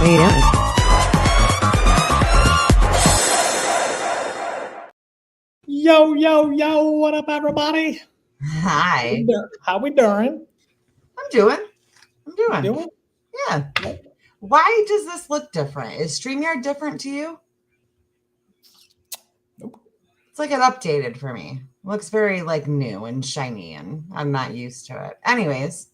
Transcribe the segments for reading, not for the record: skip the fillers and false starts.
Yo, yo, yo, what up, everybody? Hi. How we doing? I'm doing. Doing? Yeah. Why does this look different? Is StreamYard different to you? Nope. It's like it updated for me. Looks very like new and shiny, and I'm not used to it. Anyways,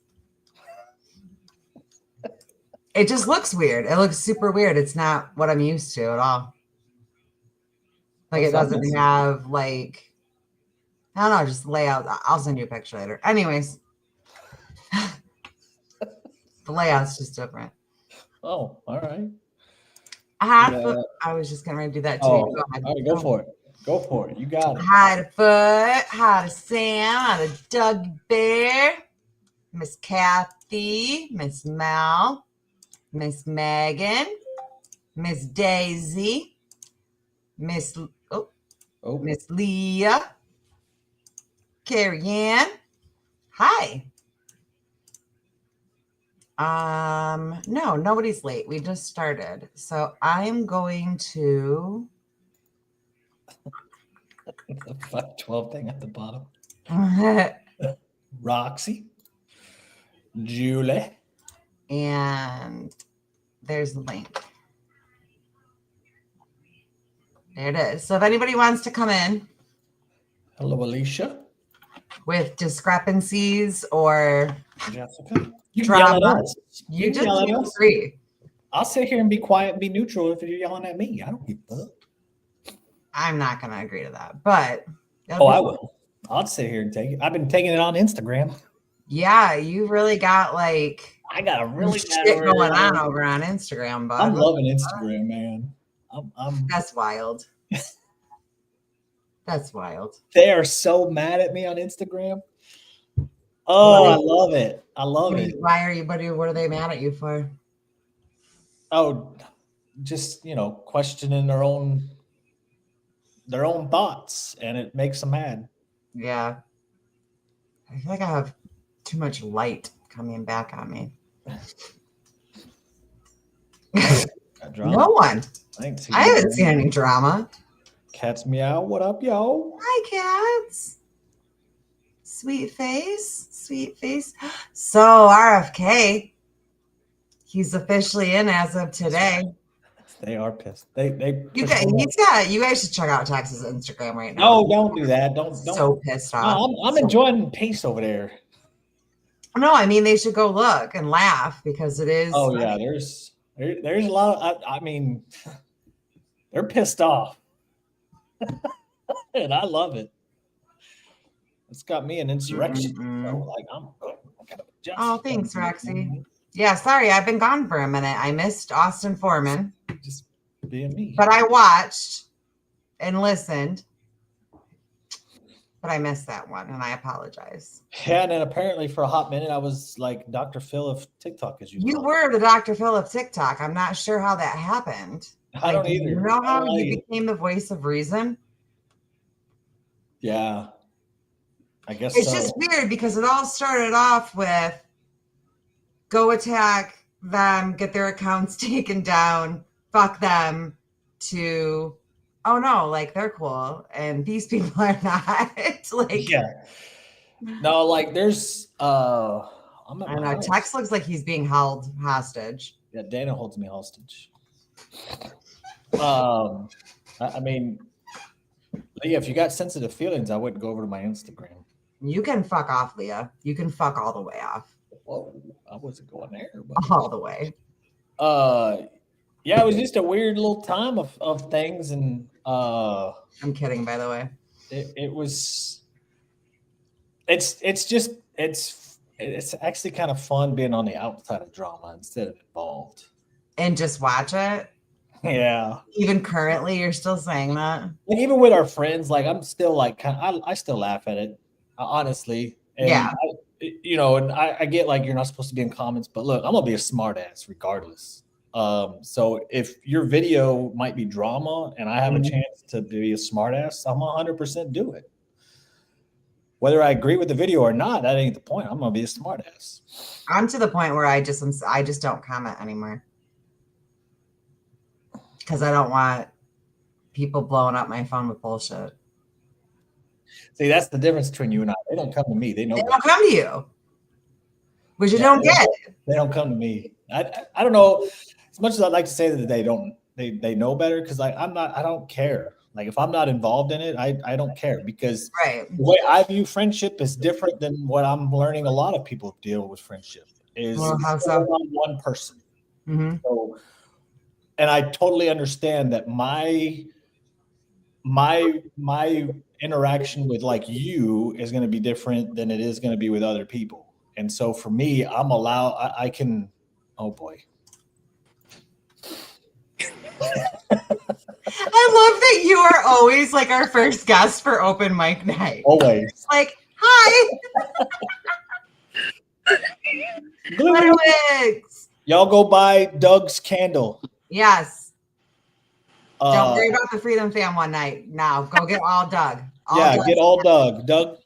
it just looks weird. It looks super weird. It's not what I'm used to at all. Like it doesn't have like, I don't know, just layout. I'll send you a picture later. Anyways, the layout's just different. Oh, all right. I was just going to do that too. Oh, go ahead. All right, go for it. Go for it. You got it. Hi to Foot. Hi to Sam. Hi to Doug Bear. Miss Kathy. Miss Mel. Miss Megan. Miss Daisy. Miss Leah. Carrie Ann. Hi. No, nobody's late. We just started. So I'm going to the 512 thing at the bottom. Roxy. Julie. And there's the link. There it is. So if anybody wants to come in. Hello, Alicia. With discrepancies or Jessica. You yell at us. You just yell at us. Agree. I'll sit here and be quiet and be neutral if you're yelling at me. I don't give a fuck. I'm not going to agree to that, but. I will. I'll sit here and take it. I've been taking it on Instagram. Yeah, you really got like. I got a really shit going on over on Instagram, bud. I'm loving Instagram, man. That's wild. That's wild. They are so mad at me on Instagram. Oh, I love it. I love it. Why are you, what are they mad at you for? Oh, just, questioning their own thoughts, and it makes them mad. Yeah. I feel like I have too much light coming back on me. No one. I haven't seen any drama. Cats meow. What up, yo? Hi, cats. Sweet face. So RFK, he's officially in as of today. They are pissed. You guys should check out Texas Instagram right now. No, don't do that. Don't. So pissed off. No, I'm enjoying peace over there. No, I mean they should go look and laugh because it is. Oh yeah, there's a lot. I mean, they're pissed off, and I love it. It's got me an insurrection. So, like Oh, thanks, Roxy. Yeah, sorry, I've been gone for a minute. I missed Austin Foreman. Just being me. But I watched and listened. But I missed that one, and I apologize. Yeah, and then apparently for a hot minute, I was like Dr. Phil of TikTok, as you were the Dr. Phil of TikTok. I'm not sure how that happened. I don't either. You know how you became the voice of reason? Yeah. I guess it's just weird because it all started off with go attack them, get their accounts taken down, fuck them, to oh no, like they're cool and these people are not. Like yeah. No, like there's I don't know. Tex looks like he's being held hostage. Yeah, Dana holds me hostage. I mean, yeah, if you got sensitive feelings, I wouldn't go over to my Instagram. You can fuck off, Leah. You can fuck all the way off. Whoa, I wasn't going there. But... all the way. Yeah, it was just a weird little time of things, and I'm kidding, by the way. It was. It's actually kind of fun being on the outside of drama instead of involved. And just watch it. Yeah. Even currently, you're still saying that. Like even with our friends, like I'm still like I still laugh at it, honestly. And yeah. And I get like you're not supposed to be in comments, but look, I'm gonna be a smart ass regardless. So if your video might be drama and I have a chance to be a smart ass, I'm 100% do it. Whether I agree with the video or not, that ain't the point. I'm gonna be a smart ass. I'm to the point where I just don't comment anymore. because I don't want people blowing up my phone with bullshit. See, that's the difference between you and I. They don't come to me. They know. They don't come to you, which you don't get. They don't come to me. I don't know. As much as I'd like to say that they know better, because like I don't care. Like if I'm not involved in it, I don't care, because Right. the way I view friendship is different than what I'm learning a lot of people deal with friendship is How so? one person. Mm-hmm. So, and I totally understand that my interaction with like you is going to be different than it is going to be with other people. And so for me, I can, oh boy. I love that you are always like our first guest for open mic night. Always. Like, hi. Ludwig's. Y'all go buy Doug's candle. Yes. Don't worry about the Freedom Fam one night. Now go get all Doug. Get all Doug. Doug.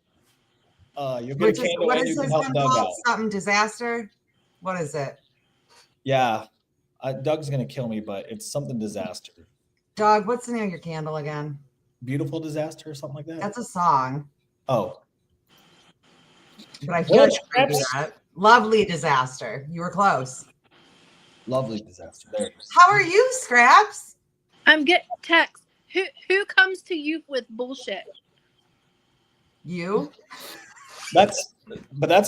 You'll get a candle and you can help Doug out. Something disaster. What is it? Yeah, Doug's gonna kill me, but it's something disaster. Doug, what's the name of your candle again? Beautiful Disaster or something like that. That's a song. Oh. But I feel like I do that. Lovely Disaster. You were close. Lovely Disaster. There it is. How are you, Scraps? I'm getting text. Who comes to you with bullshit? You? That's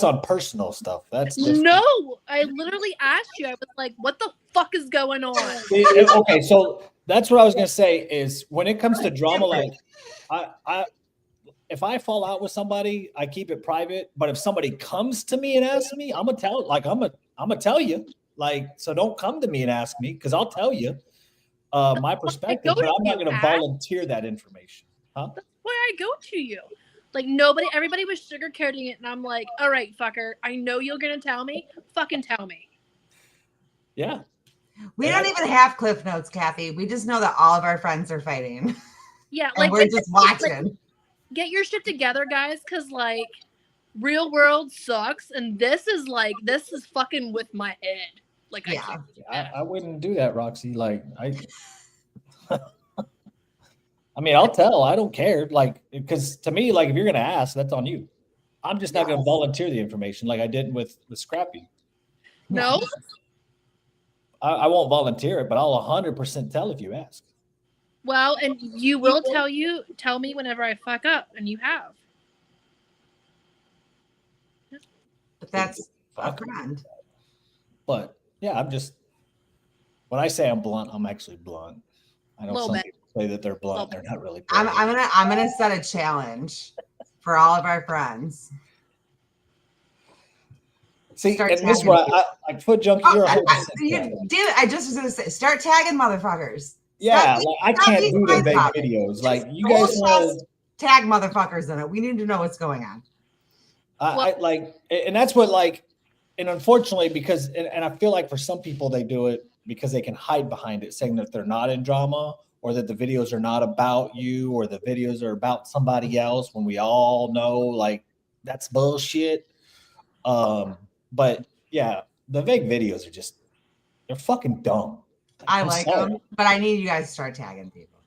on personal stuff. That's different. No, I literally asked you. I was like, what the fuck is going on? Okay, so that's what I was gonna say is when it comes to drama, like I if I fall out with somebody, I keep it private. But if somebody comes to me and asks me, I'm gonna tell you. Like, so don't come to me and ask me, because I'll tell you my perspective, but I'm not gonna volunteer that information. Huh? That's why I go to you. Like everybody was sugarcoating it, and I'm like, all right, fucker, I know you're gonna tell me. Fucking tell me. Yeah. We don't even have cliff notes, Kathy. We just know that all of our friends are fighting. Yeah, like we're just watching. Like, get your shit together, guys, because like real world sucks, and this is fucking with my head. Like, yeah, I wouldn't do that, Roxy. Like I mean, I'll tell. I don't care. Like, because to me, like, if you're gonna ask, that's on you. I'm just not gonna volunteer the information like I did with Scrappy. No. I won't volunteer it, but I'll 100% tell if you ask. Well, and you will tell me whenever I fuck up, and you have. But that's a friend. But yeah, when I say I'm blunt, I'm actually blunt. I know some people say that they're blunt, they're not really blunt. I'm gonna set a challenge for all of our friends. See, and this is what I Foot Junkie, you're 100%. Dude, I just was gonna say, start tagging motherfuckers. Yeah, I can't do the big videos. Like, you guys want to tag motherfuckers in it. We need to know what's going on. And that's what, like, and unfortunately, because, and I feel like for some people they do it because they can hide behind it, saying that they're not in drama, or that the videos are not about you, or the videos are about somebody else, when we all know, like, that's bullshit. But yeah, the vague videos are they're fucking dumb. I like them, but I need you guys to start tagging people.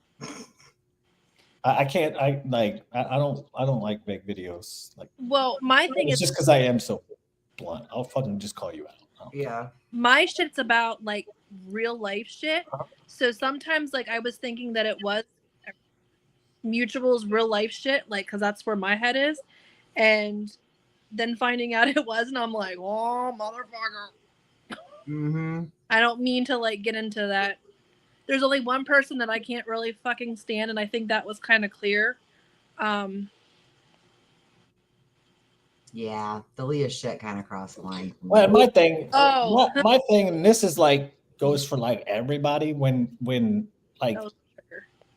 I can't. I don't like vague videos. Like, well, my thing is just because I am so blunt. I'll fucking just call you out. Yeah. My shit's about like real life shit. So sometimes, like, I was thinking that it was Mutual's real life shit, like, because that's where my head is, and then finding out it was, and I'm like, oh, motherfucker. Mm-hmm. I don't mean to, like, get into that. There's only one person that I can't really fucking stand, and I think that was kind of clear. Yeah, the Leah shit kind of crossed the line. Well, my thing, my thing, and this is like goes for like everybody when like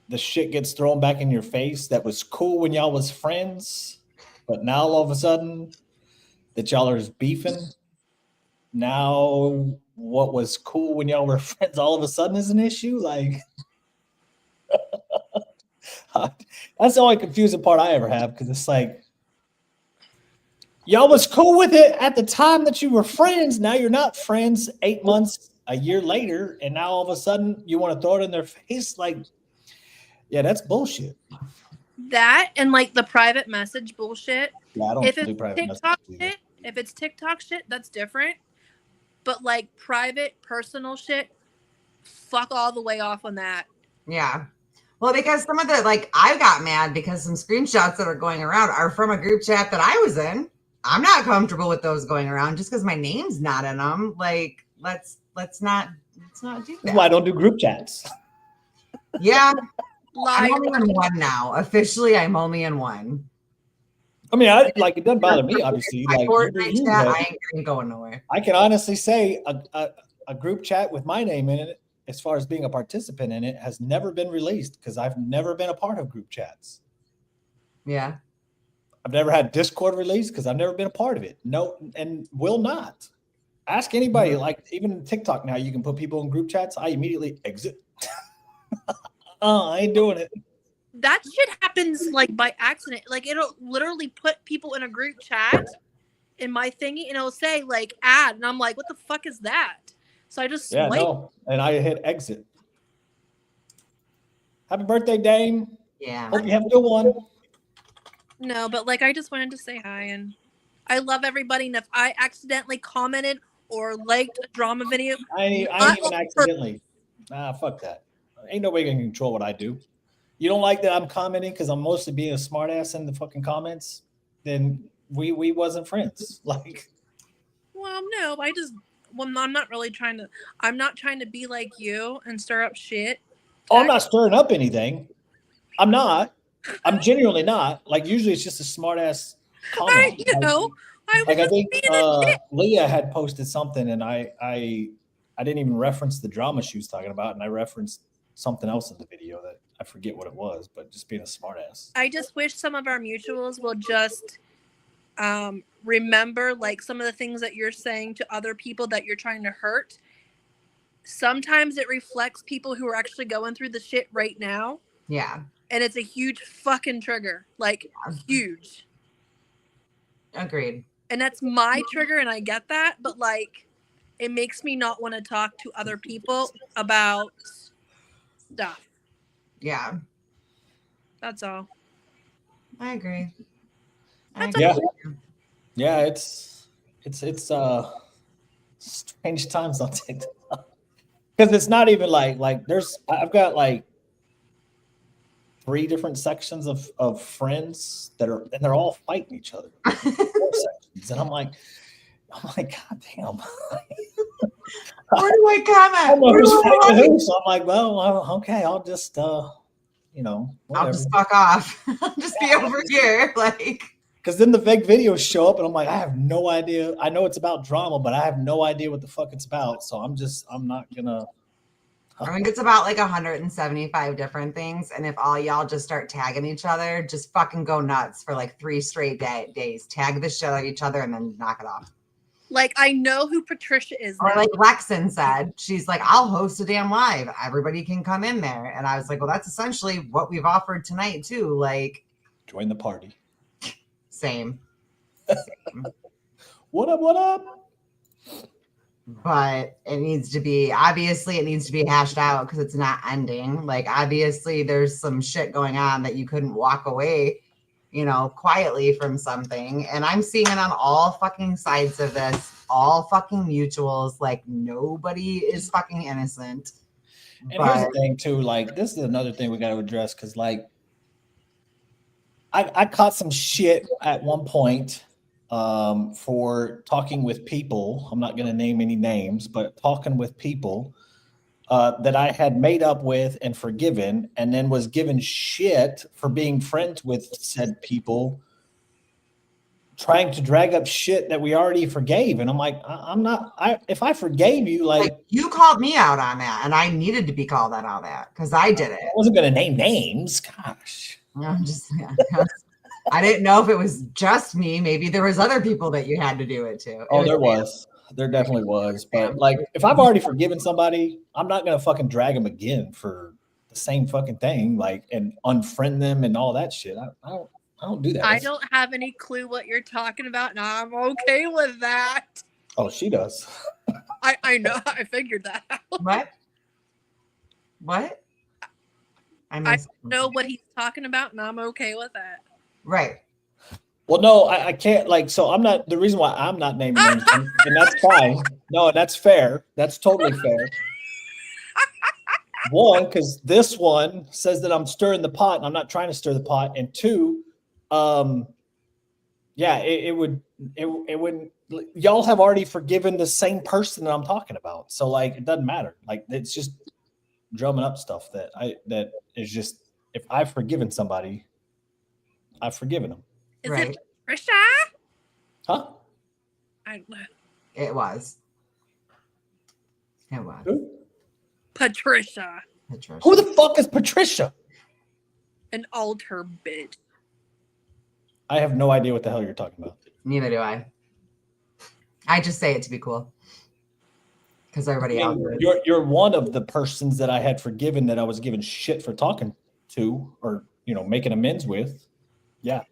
the shit gets thrown back in your face that was cool when y'all was friends, but now all of a sudden that y'all are beefing. Now what was cool when y'all were friends all of a sudden is an issue. Like, that's the only confusing part I ever have, because it's like, y'all was cool with it at the time that you were friends. Now you're not friends 8 months a year later, and now all of a sudden you want to throw it in their face. Like, yeah, that's bullshit. That and like the private message bullshit. Yeah, I don't If do it's private TikTok messages either. shit, if it's TikTok shit, that's different. But like private, personal shit, fuck all the way off on that. Yeah. Well, because some of the, like, I got mad because some screenshots that are going around are from a group chat that I was in. I'm not comfortable with those going around just because my name's not in them. Like, let's not do That's that. why I don't do group chats. Yeah. Like, I'm only in one now. Officially, I'm only in one. I mean, it doesn't bother me, obviously. My Like, Fortnite you, chat, but I ain't going nowhere. I can honestly say a group chat with my name in it, as far as being a participant in it, has never been released because I've never been a part of group chats. Yeah. I've never had Discord released because I've never been a part of it. No, and will not. Ask anybody, like even TikTok now, you can put people in group chats. I immediately exit. I ain't doing it. that shit happens like by accident. Like it'll literally put people in a group chat in my thingy and it'll say like add. And I'm like, what the fuck is that? So I just Yeah, swipe. no. And I hit exit. Happy birthday, Dame. Yeah. Hope you have a good one. No, but like I just wanted to say hi and I love everybody. And if I accidentally commented or liked a drama video, I ain't even accidentally. Nah, fuck that. Ain't nobody can control what I do. You don't like that I'm commenting because I'm mostly being a smartass in the fucking comments? Then we wasn't friends. Like, well, no, I'm not really trying to. I'm not trying to be like you and stir up shit. oh, I'm not stirring up anything. I'm not. I'm genuinely not. Like, usually it's just a smartass comment. I think Leah had posted something, and I didn't even reference the drama she was talking about, and I referenced something else in the video that I forget what it was, but just being a smartass. I just wish some of our mutuals will just remember like some of the things that you're saying to other people that you're trying to hurt. Sometimes it reflects people who are actually going through the shit right now. Yeah. And it's a huge fucking trigger. Like, huge. Agreed. And that's my trigger, and I get that, but like, it makes me not want to talk to other people about stuff. Yeah. That's all. I agree. Yeah, it's strange times on TikTok. Because it's not even like I've got like 3 different sections of friends and they're all fighting each other. 4 sections. And I'm like, God damn. Where do I comment? So I'm like, well, okay, I'll just whatever. I'll just fuck off. I'll just be over here. Like, because then the fake videos show up and I'm like, I have no idea. I know it's about drama, but I have no idea what the fuck it's about. So I'm not gonna. I think it's about like 175 different things. And if all y'all just start tagging each other, just fucking go nuts for like 3 straight days. Tag the shit out of each other and then knock it off. Like, I know who Patricia is now. Or like Lexan said, she's like, I'll host a damn live. Everybody can come in there. And I was like, well, that's essentially what we've offered tonight too. Like, join the party. Same. What up? But it needs to be hashed out because it's not ending. Like, obviously there's some shit going on that you couldn't walk away, quietly from something. And I'm seeing it on all fucking sides of this, all fucking mutuals. Like, nobody is fucking innocent. And here's the thing too, like, this is another thing we got to address, because like I caught some shit at one point for talking with people. I'm not going to name any names, but talking with people that I had made up with and forgiven, and then was given shit for being friends with said people, trying to drag up shit that we already forgave. And I'm like, if I forgave you, like you called me out on that, and I needed to be called out on that because I did it. I wasn't going to name names. Gosh. I didn't know if it was just me. Maybe there was other people that you had to do it to. There definitely was. But like, if I've already forgiven somebody, I'm not going to fucking drag them again for the same fucking thing, like, and unfriend them and all that shit. I don't do that. I don't have any clue what you're talking about, and I'm okay with that. Oh, she does. I know. I figured that out. What? What? I I missed know what he's talking about, and I'm okay with that. Right. Well, no, I can't. Like, so I'm not. The reason why I'm not naming names, and that's fine. No, and that's fair. That's totally fair. One, because this one says that I'm stirring the pot, and I'm not trying to stir the pot. And two, yeah, it wouldn't. Y'all have already forgiven the same person that I'm talking about, so like it doesn't matter. Like it's just drumming up stuff that is just, if I've forgiven somebody, I've forgiven them. Is Right. it Trisha? Huh? It was. It was. Who? Patricia, Patricia. Who the fuck is Patricia? an altar bitch. I have no idea what the hell you're talking about. Neither do I. I just say it to be cool. Because everybody else is. You're one of the persons that I had forgiven that I was giving shit for talking to, or making amends with. Yeah.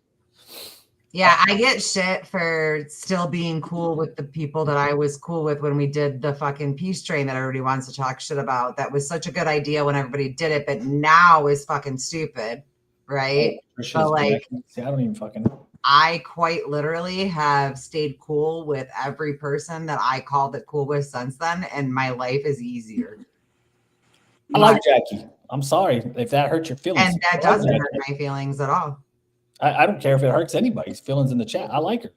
Yeah, I get shit for still being cool with the people that I was cool with when we did the fucking peace train that everybody wants to talk shit about. That was such a good idea when everybody did it, but now is fucking stupid, right? But like, see, I don't even fucking know. I quite literally have stayed cool with every person that I called it cool with since then, and my life is easier. I like Jackie. I'm sorry if that hurts your feelings. And that doesn't hurt my feelings at all. I don't care if it hurts anybody's feelings in the chat. I like her.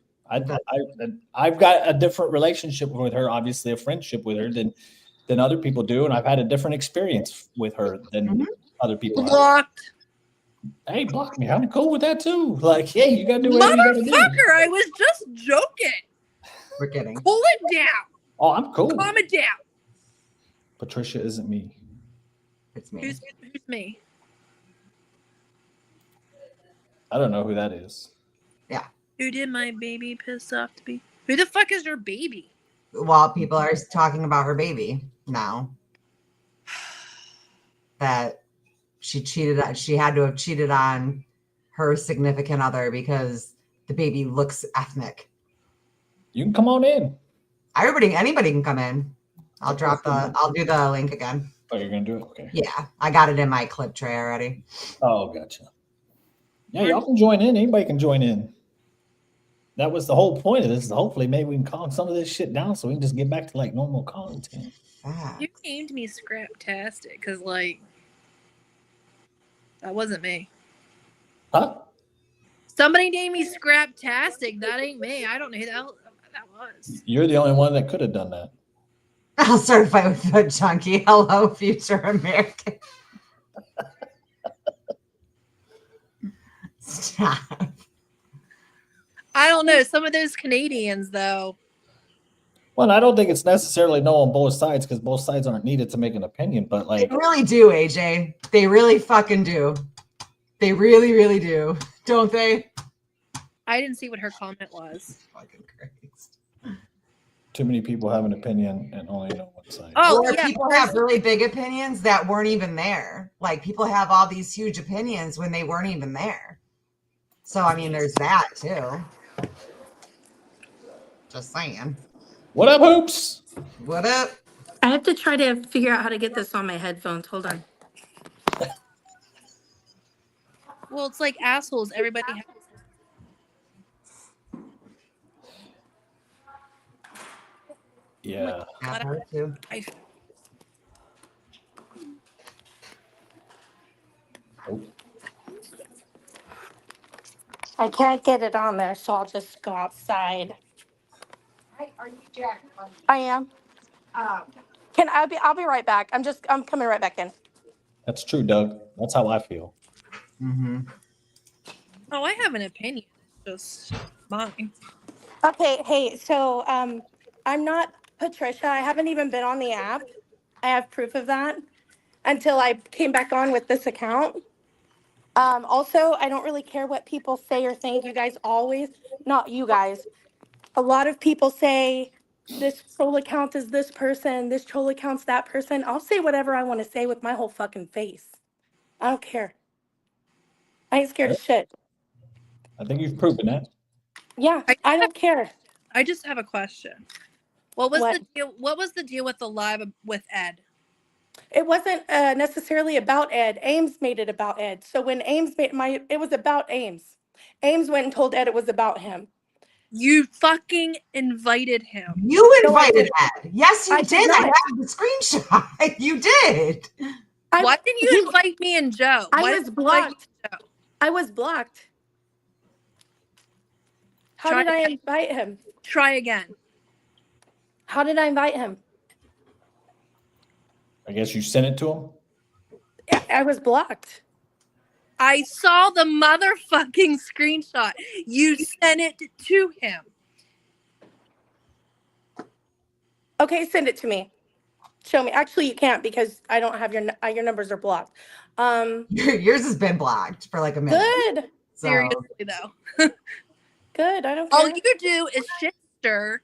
I've got a different relationship with her, obviously a friendship with her than other people do, and I've had a different experience with her than other people have. Blocked. Hey, block me. I'm cool with that too. Like, hey, you gotta do whatever you gotta do. Motherfucker, I was just joking. We're kidding. Cool it down. Oh, I'm cool. Calm it down. Patricia isn't me. It's me. Who's me? I don't know who that is. Who did my baby piss off to be? Who the fuck is your baby? Well, people are talking about her baby now. That she had to have cheated on her significant other because the baby looks ethnic. You can come on in. Anybody can come in. I'll do the link again. Oh, you're gonna do it? Okay. Yeah, I got it in my clip tray already. Oh, gotcha. Yeah, y'all can join in. Anybody can join in. That was the whole point of this. Hopefully, maybe we can calm some of this shit down so we can just get back to like normal content. You named me Scraptastic because like that wasn't me. Huh? Somebody named me Scraptastic. That ain't me. I don't know who the hell that was. You're the only one that could have done that. I'll start a fight with Foot Chunky. Hello, future American. Stop. I don't know. Some of those Canadians, though. Well, I don't think it's necessarily no on both sides because both sides aren't needed to make an opinion. But like, They really do, AJ. They really fucking do. They really, really do. Don't they? I didn't see what her comment was. Fucking Christ. too many people have an opinion and only know one side. Oh, Or yeah. people have really big opinions that weren't even there. Like people have all these huge opinions when they weren't even there. So I mean, there's that too. Just saying. What up, hoops? What up? I have to try to figure out how to get this on my headphones. Hold on. Well, it's like assholes. Everybody has. Yeah. Have her too. Oh, I can't get it on there, so I'll just go outside. Hi, are you Jack? I am. I'll be right back. I'm coming right back in. that's true, Doug. That's how I feel. Mm-hmm. Oh, I have an opinion. Just mine. Okay, hey, so I'm not Patricia. I haven't even been on the app. I have proof of that until I came back on with this account. Also, I don't really care what people say or think. You guys always, not you guys. A lot of people say this troll account is this person, this troll account's that person. I'll say whatever I want to say with my whole fucking face. I don't care. I ain't scared of shit. I think you've proven that. Yeah, I don't care. I just have a question. What was What? the deal? What was the deal with the live with Ed? It wasn't necessarily about Ed. Ames made it about Ed. So when Ames made it was about Ames. Ames went and told Ed it was about him. You fucking invited him. You No, I invited didn't. Ed. Yes, you I did. did I not. have the screenshot. You did. Why didn't you invite me and Joe? I Why was didn't you invite me blocked. and Joe? I was blocked. How Try did I again. invite him? Try again. How did I invite him? I guess you sent it to him. I was blocked. I saw the motherfucking screenshot. You sent it to him. Okay, send it to me. Show me. Actually, you can't because I don't have your numbers are blocked. Yours has been blocked for like a minute. Good. So. Seriously though. Good. I don't care. All you do is shit stir.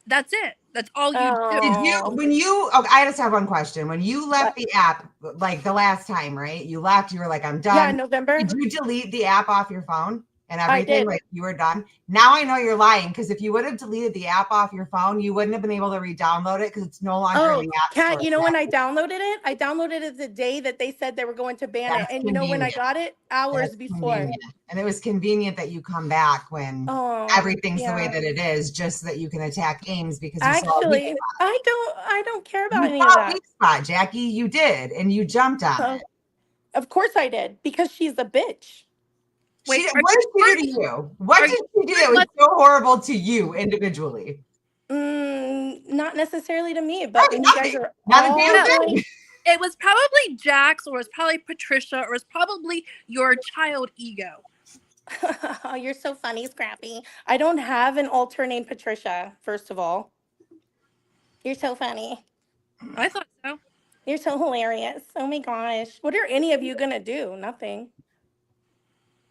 That's it. That's all you do. Did you, Oh. when you, okay, I just have one question. When you left the app, like the last time, right? You left, you were like, I'm done. Yeah, in November. Did you delete the app off your phone and I everything? did. Like you were done? Now I know you're lying because if you would have deleted the app off your phone, you wouldn't have been able to re-download it because it's no longer in Oh, the app Kat, store. you know when I downloaded it? I downloaded it the day that they said they were going to ban it. That's And you know when I convenient. got it? Hours That's before. convenient. And it was convenient that you come back when Oh, everything's the way yeah. that it is, just so that you can attack Ames because you saw a Actually, weak I don't care about spot. any You of saw a that. weak spot, Jackie. You did, and you jumped on Oh, it. of course I did because she's a bitch. Wait, What did she do to you? What did she do that was so horrible to you individually? Not necessarily to me, but when you guys are Not a all damn going, thing. It was probably Jax, or it was probably Patricia, or it was probably your child ego. oh, you're so funny, Scrappy. I don't have an alter named Patricia, first of all. You're so funny. I thought so. You're so hilarious. Oh my gosh. What are any of you going to do? Nothing.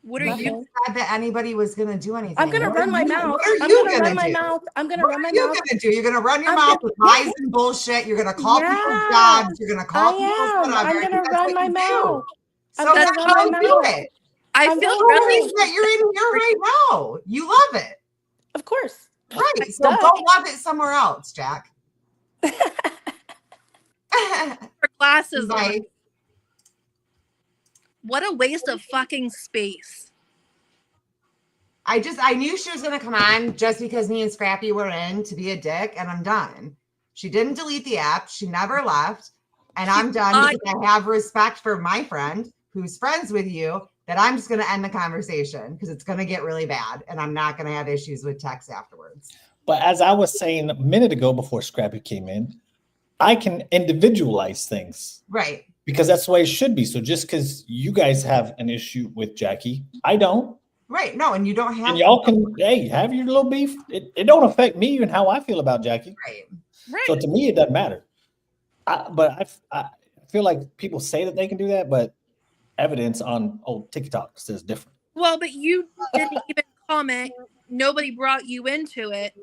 What are You you? said that anybody was going to do anything. I'm going to What run are my you- mouth. What are I'm you going to run my do? mouth. I'm going to What run are my you mouth. going to do? You're going to run your I'm mouth gonna- with lies and bullshit. You're going to call people Yeah, jobs. You're going to call people I am. whatever. I'm going to That's run what my you do. mouth. I'm So gonna that's run how my you do mouth. it. I I'm feel going The to really. reason that you're in here right now. You love it. Of course. Right. So Duh. go love it somewhere else, Jack. Her glasses on. Bye. What a waste of fucking space. I knew she was going to come on just because me and Scrappy were in to be a dick, and I'm done. She didn't delete the app. She never left. And I'm done because I have respect for my friend who's friends with you that I'm just going to end the conversation because it's going to get really bad and I'm not going to have issues with text afterwards. But as I was saying a minute ago before Scrappy came in, I can individualize things. Right. Because that's the way it should be. So just because you guys have an issue with Jackie, I don't. Right. No, and you don't have And y'all can, hey, have your little beef. It don't affect me and how I feel about Jackie. Right. Right. So to me, it doesn't matter. But I feel like people say that they can do that, but evidence on old TikTok says different. Well, but you didn't even comment. Nobody brought you into it.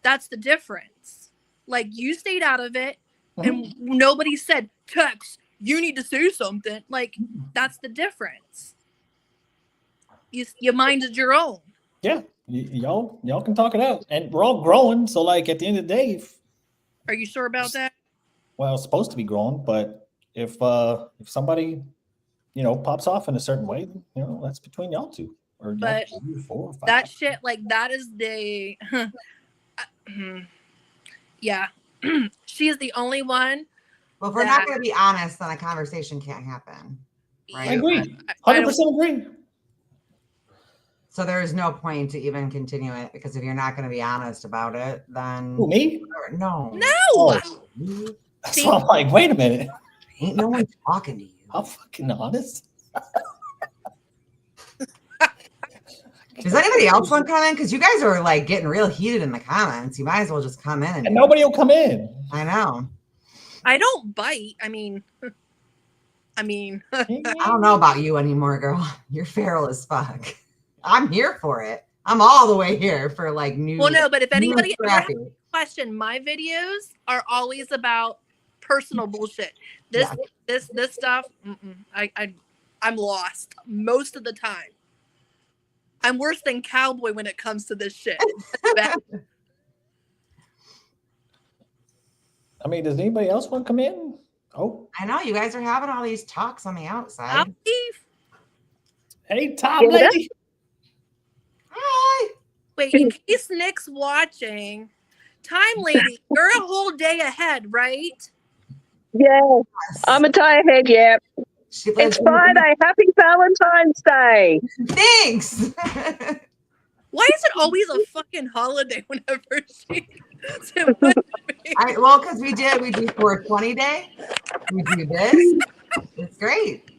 That's the difference. Like you stayed out of it, and nobody said, "Tex, you need to say something." Like that's the difference. You minded your own. Yeah, y'all can talk it out, and we're all growing. So like at the end of the day, Are you sure about that? well, it's supposed to be growing, but if somebody, pops off in a certain way, that's between y'all two or But 3, 4, 5. that shit, like that is the, yeah. She is the only one. Well, if we're not going to be honest, then a conversation can't happen. Right. I agree. I 100% agree. So there is no point to even continue it because if you're not going to be honest about it, then Who, me? no. No. Oh, that's why I'm like, wait a minute. Ain't no one talking to you. I'm fucking honest. Does anybody else want to come in? Because you guys are like getting real heated in the comments. You might as well just come in. And nobody will come in. I know. I don't bite. I mean, I don't know about you anymore, girl. You're feral as fuck. I'm here for it. I'm all the way here for like new. well, no, but if anybody ever has Scrappy. a question, my videos are always about personal bullshit. This stuff, I'm lost most of the time. I'm worse than Cowboy when it comes to this shit. I mean, does anybody else want to come in? Oh, I know you guys are having all these talks on the I'll outside. leave. hey, top Give it up. lady. Hi. Wait, in case Nick's watching, Time Lady, you're a whole day ahead, right? Yeah, I'm a tie ahead. Yeah, She lives it's Friday. Happy Valentine's Day. Thanks. Why is it always a fucking holiday whenever she said what? Well, because we do 420 day. We do this. It's great.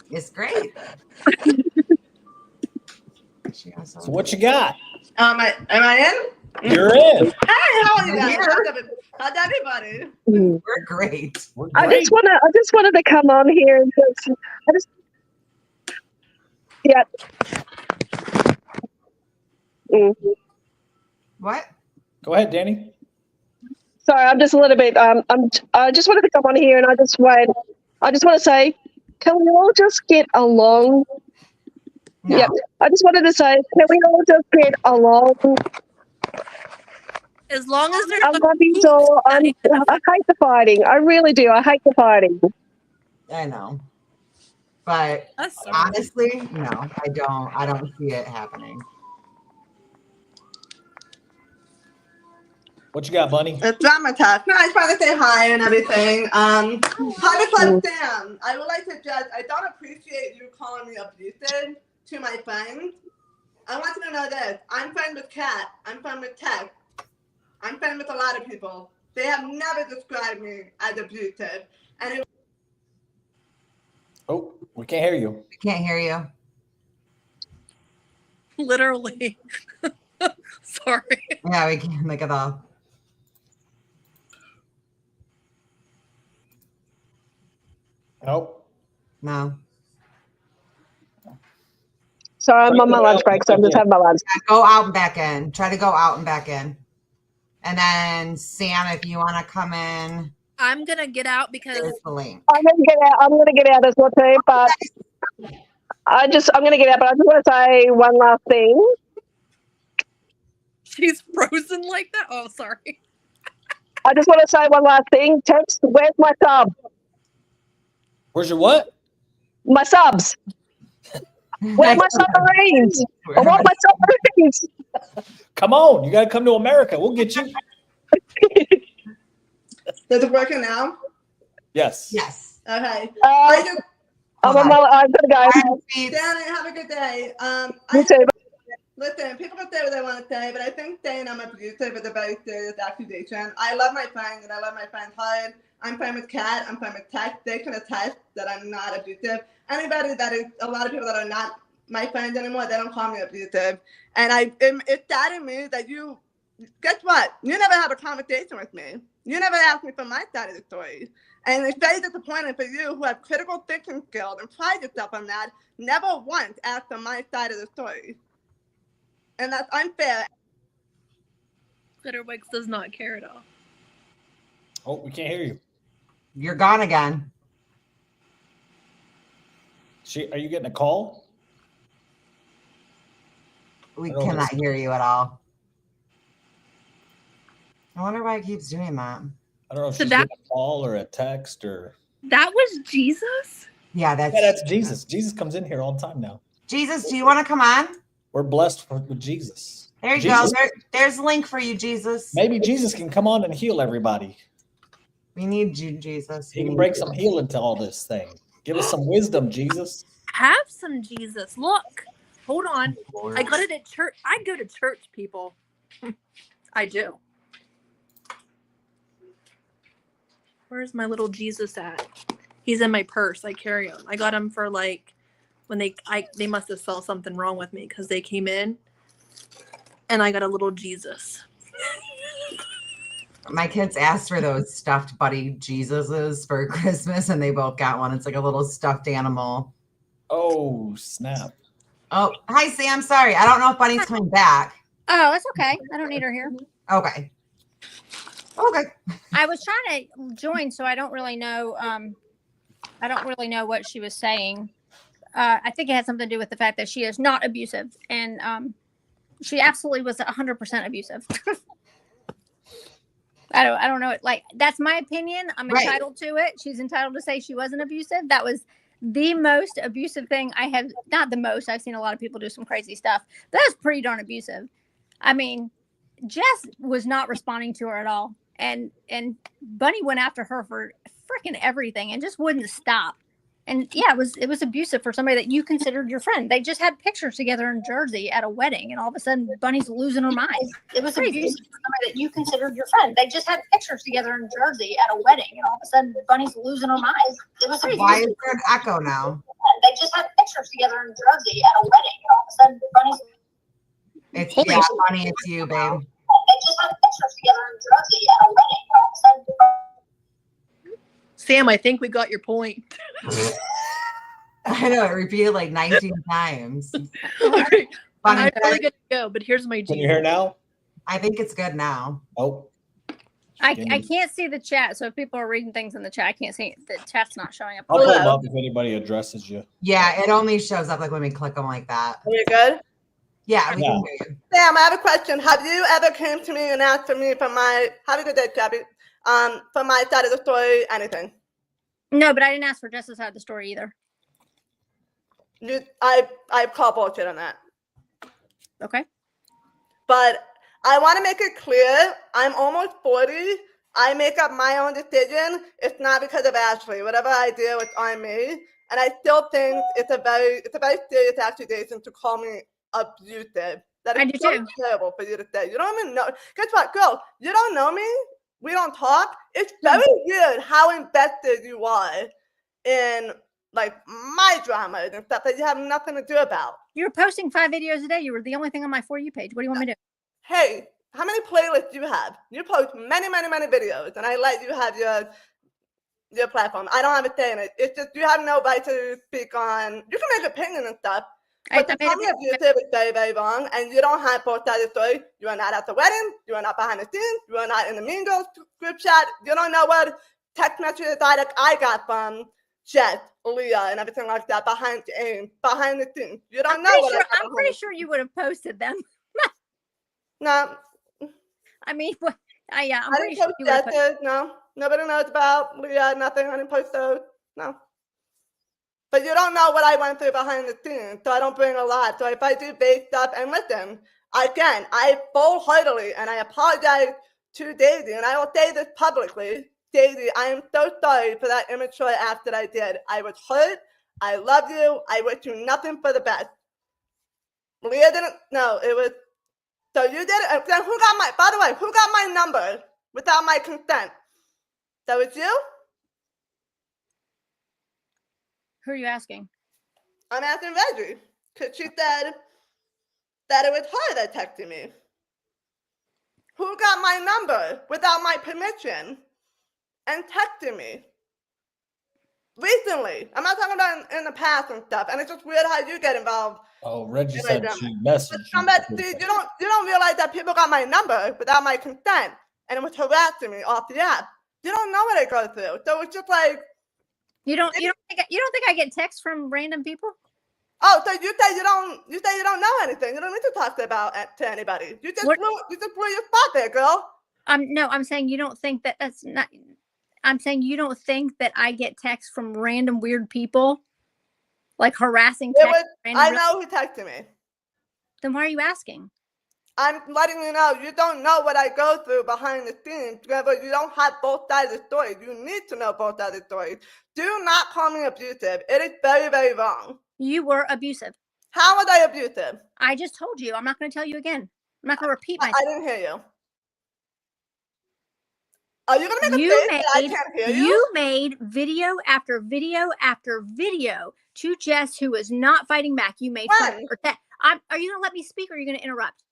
It's great. So what you got? Am I in? You're in. Hey, how are you guys? Here. How's everybody? We're great. We're I great. just wanted to come on here and yeah. What? Go ahead, Danny. Sorry, I'm just a little bit. I just wanted to come on here and I just want to say, can we all just get along? No. Yep. I just wanted to say, can we all just get along? As long as there's I love you all. I hate the fighting. I really do. I hate the fighting. I know. But That's so honestly, no, I don't see it happening. What you got, Bunny? It's dramatized. No, I just want to say hi and everything. Hi to Fun Sam. I would like to just, I don't appreciate you calling me abusive to my friends. I want you to know this. I'm friends with Kat. I'm friends with Tech. I'm friends with a lot of people. They have never described me as abusive. And it Oh, we can't hear you. We can't hear you. literally. Sorry. Yeah, we can't make it all. Nope. No. Sorry, I'm on my lunch break, so I'm just having my lunch. Go out and back in. Try to go out and back in. And then Sam, if you want to come in, I'm gonna get out because there's the link. I'm gonna get out as well too, but I'm gonna get out, but I just want to say one last thing. she's frozen like that. Oh, sorry. I just want to say one last thing. Text, where's my sub? Where's your what? My subs. Where's my submarines? I want my submarines. Come on, you gotta come to America. We'll get you. Is it working now? Yes. Yes. Okay. I'm gonna go. Danny, have a good day. You too. Listen, people can say what they want to say, but I think saying I'm abusive is a very serious accusation. I love my friends, and I love my friends hard. I'm friends with Kat. I'm friends with Tech. They can attest that I'm not abusive. Anybody that is, a lot of people that are not my friends anymore, they don't call me abusive. And it's sad to me that you, guess what? You never have a conversation with me. You never asked me for my side of the story. And it's very disappointing for you who have critical thinking skills and pride yourself on that, never once asked for my side of the story. And that's unfair. Glitterwix does not care at all. Oh, we can't hear you. You're gone again. Are you getting a call? We I don't cannot know. hear you at all. I wonder why it keeps doing that. I don't know if So she's that- getting a call or a text or. That was Jesus? Yeah, That's Jesus. Jesus comes in here all the time now. Jesus, do you want to come on? We're blessed with Jesus. There you Jesus. go. There's a link for you, Jesus. Maybe Jesus can come on and heal everybody. We need you, Jesus. He can bring some healing to all this thing. Give us some wisdom, Jesus. Have some Jesus. Look. Hold on. I got it at church. I go to church, people. I do. Where's my little Jesus at? He's in my purse. I carry him. I got him for like when they must have saw something wrong with me because they came in and I got a little Jesus. My kids asked for those stuffed buddy Jesuses for Christmas, and they both got one. It's like a little stuffed animal. Oh, snap. Oh, hi, Sam. Sorry. I don't know if Bunny's coming back. Oh, it's okay. I don't need her here. Okay. Okay. I was trying to join, so I don't really know. I don't really know what she was saying. I think it had something to do with the fact that she is not abusive, and she absolutely was 100% abusive. I don't know. Like, that's my opinion. I'm Right. entitled to it. She's entitled to say she wasn't abusive. That was the most abusive thing I have. Not the most. I've seen a lot of people do some crazy stuff. That was pretty darn abusive. I mean, Jess was not responding to her at all. And Bunny went after her for freaking everything and just wouldn't stop. And yeah, it was abusive for somebody that you considered your friend. They just had pictures together in Jersey at a wedding, and all of a sudden Bunny's losing her mind. It was abusive for somebody that you considered your friend. They just had pictures together in Jersey at a wedding, and all of a sudden Bunny's losing her mind. It was crazy. Why is there an echo now? They just had pictures together in Jersey at a wedding, and all of a sudden Bunny's. It's Holy yeah, shit. Bunny, it's you, babe. They just had pictures together in Jersey at a wedding, and all of a sudden. Sam, I think we got your point. I know, it repeated like 19 times. All right. Bunny I'm said- really good to go, but here's my Can you hear now? I think it's good now. Oh, I can't see the chat, so if people are reading things in the chat, I can't see it. The chat's not showing up. I'll pull them Hello. up if anybody addresses you. Yeah, it only shows up like when we click them like that. Are we good? Yeah, we Yeah. can hear you. Sam, I have a question. Have you ever came to me and asked for me for my, have a good day, Gabby, for my side of the story, anything? No, but I didn't ask for Jess's side of the story either. I call bullshit on that. Okay. But I want to make it clear, I'm almost 40. I make up my own decision. It's not because of Ashley. Whatever I do, it's on me. And I still think it's a very serious accusation to call me abusive. That I is do so too. terrible for you to say. You don't even know. Guess what, girl? You don't know me. We don't talk. It's very weird how invested you are in like my dramas and stuff that you have nothing to do about. You were posting 5 videos a day. You were the only thing on my For You page. What do you want me to do? Hey, how many playlists do you have? You post many videos, and I let you have your platform. I don't have a say in it. It's just you have no right to speak on. You can make opinions and stuff, but to tell me abusive is very, very wrong, and you don't have both sides of the story. You are not at the wedding. You are not behind the scenes. You are not in the Mean Girls group chat. You don't know what text messages I got from Jess, Leah, and everything like that behind the scenes. You don't know what I got I'm pretty behind sure you would have posted them. the- No, I mean, what? Yeah, I'm I pretty didn't sure post you would have posted. Jess's. No, nobody knows about Leah. Nothing. I didn't post those. No. But you don't know what I went through behind the scenes, so I don't bring a lot. So if I do base stuff, and listen, again, I full-heartedly, and I apologize to Daisy, and I will say this publicly, Daisy, I am so sorry for that immature act that I did. I was hurt. I love you. I wish you nothing for the best. Leah didn't. No, it was. So you did it. And then who got my? By the way, who got my number without my consent? That was you. Who are you asking? I'm asking Reggie because she said that it was her that texted me. Who got my number without my permission and texted me? Recently. I'm not talking about in the past and stuff. And it's just weird how you get involved. Oh, Reggie Yeah, said I she don't. messaged But you. somebody, see, you don't realize that people got my number without my consent and it was harassing me off the app. You don't know what I go through. So it's just like, You don't think I get texts from random people? oh, so you say you don't know anything. You don't need to talk about it to anybody. You just What- blew your spot there, girl. No, I'm saying you don't think that's not. I'm saying you don't think that I get texts from random weird people, like harassing It texts. was, I know who texted me. Then why are you asking? I'm letting you know, you don't know what I go through behind the scenes. You don't have both sides of the story. You need to know both sides of the story. Do not call me abusive. It is very, very wrong. You were abusive. How was I abusive? I just told you. I'm not going to tell you again. I'm not going to repeat I myself. didn't hear you. Are you going to make You a face that I made- can't hear you? You made video after video after video to Jess, who was not fighting back. You made fun of When? her. Are you going to let me speak, or are you going to interrupt?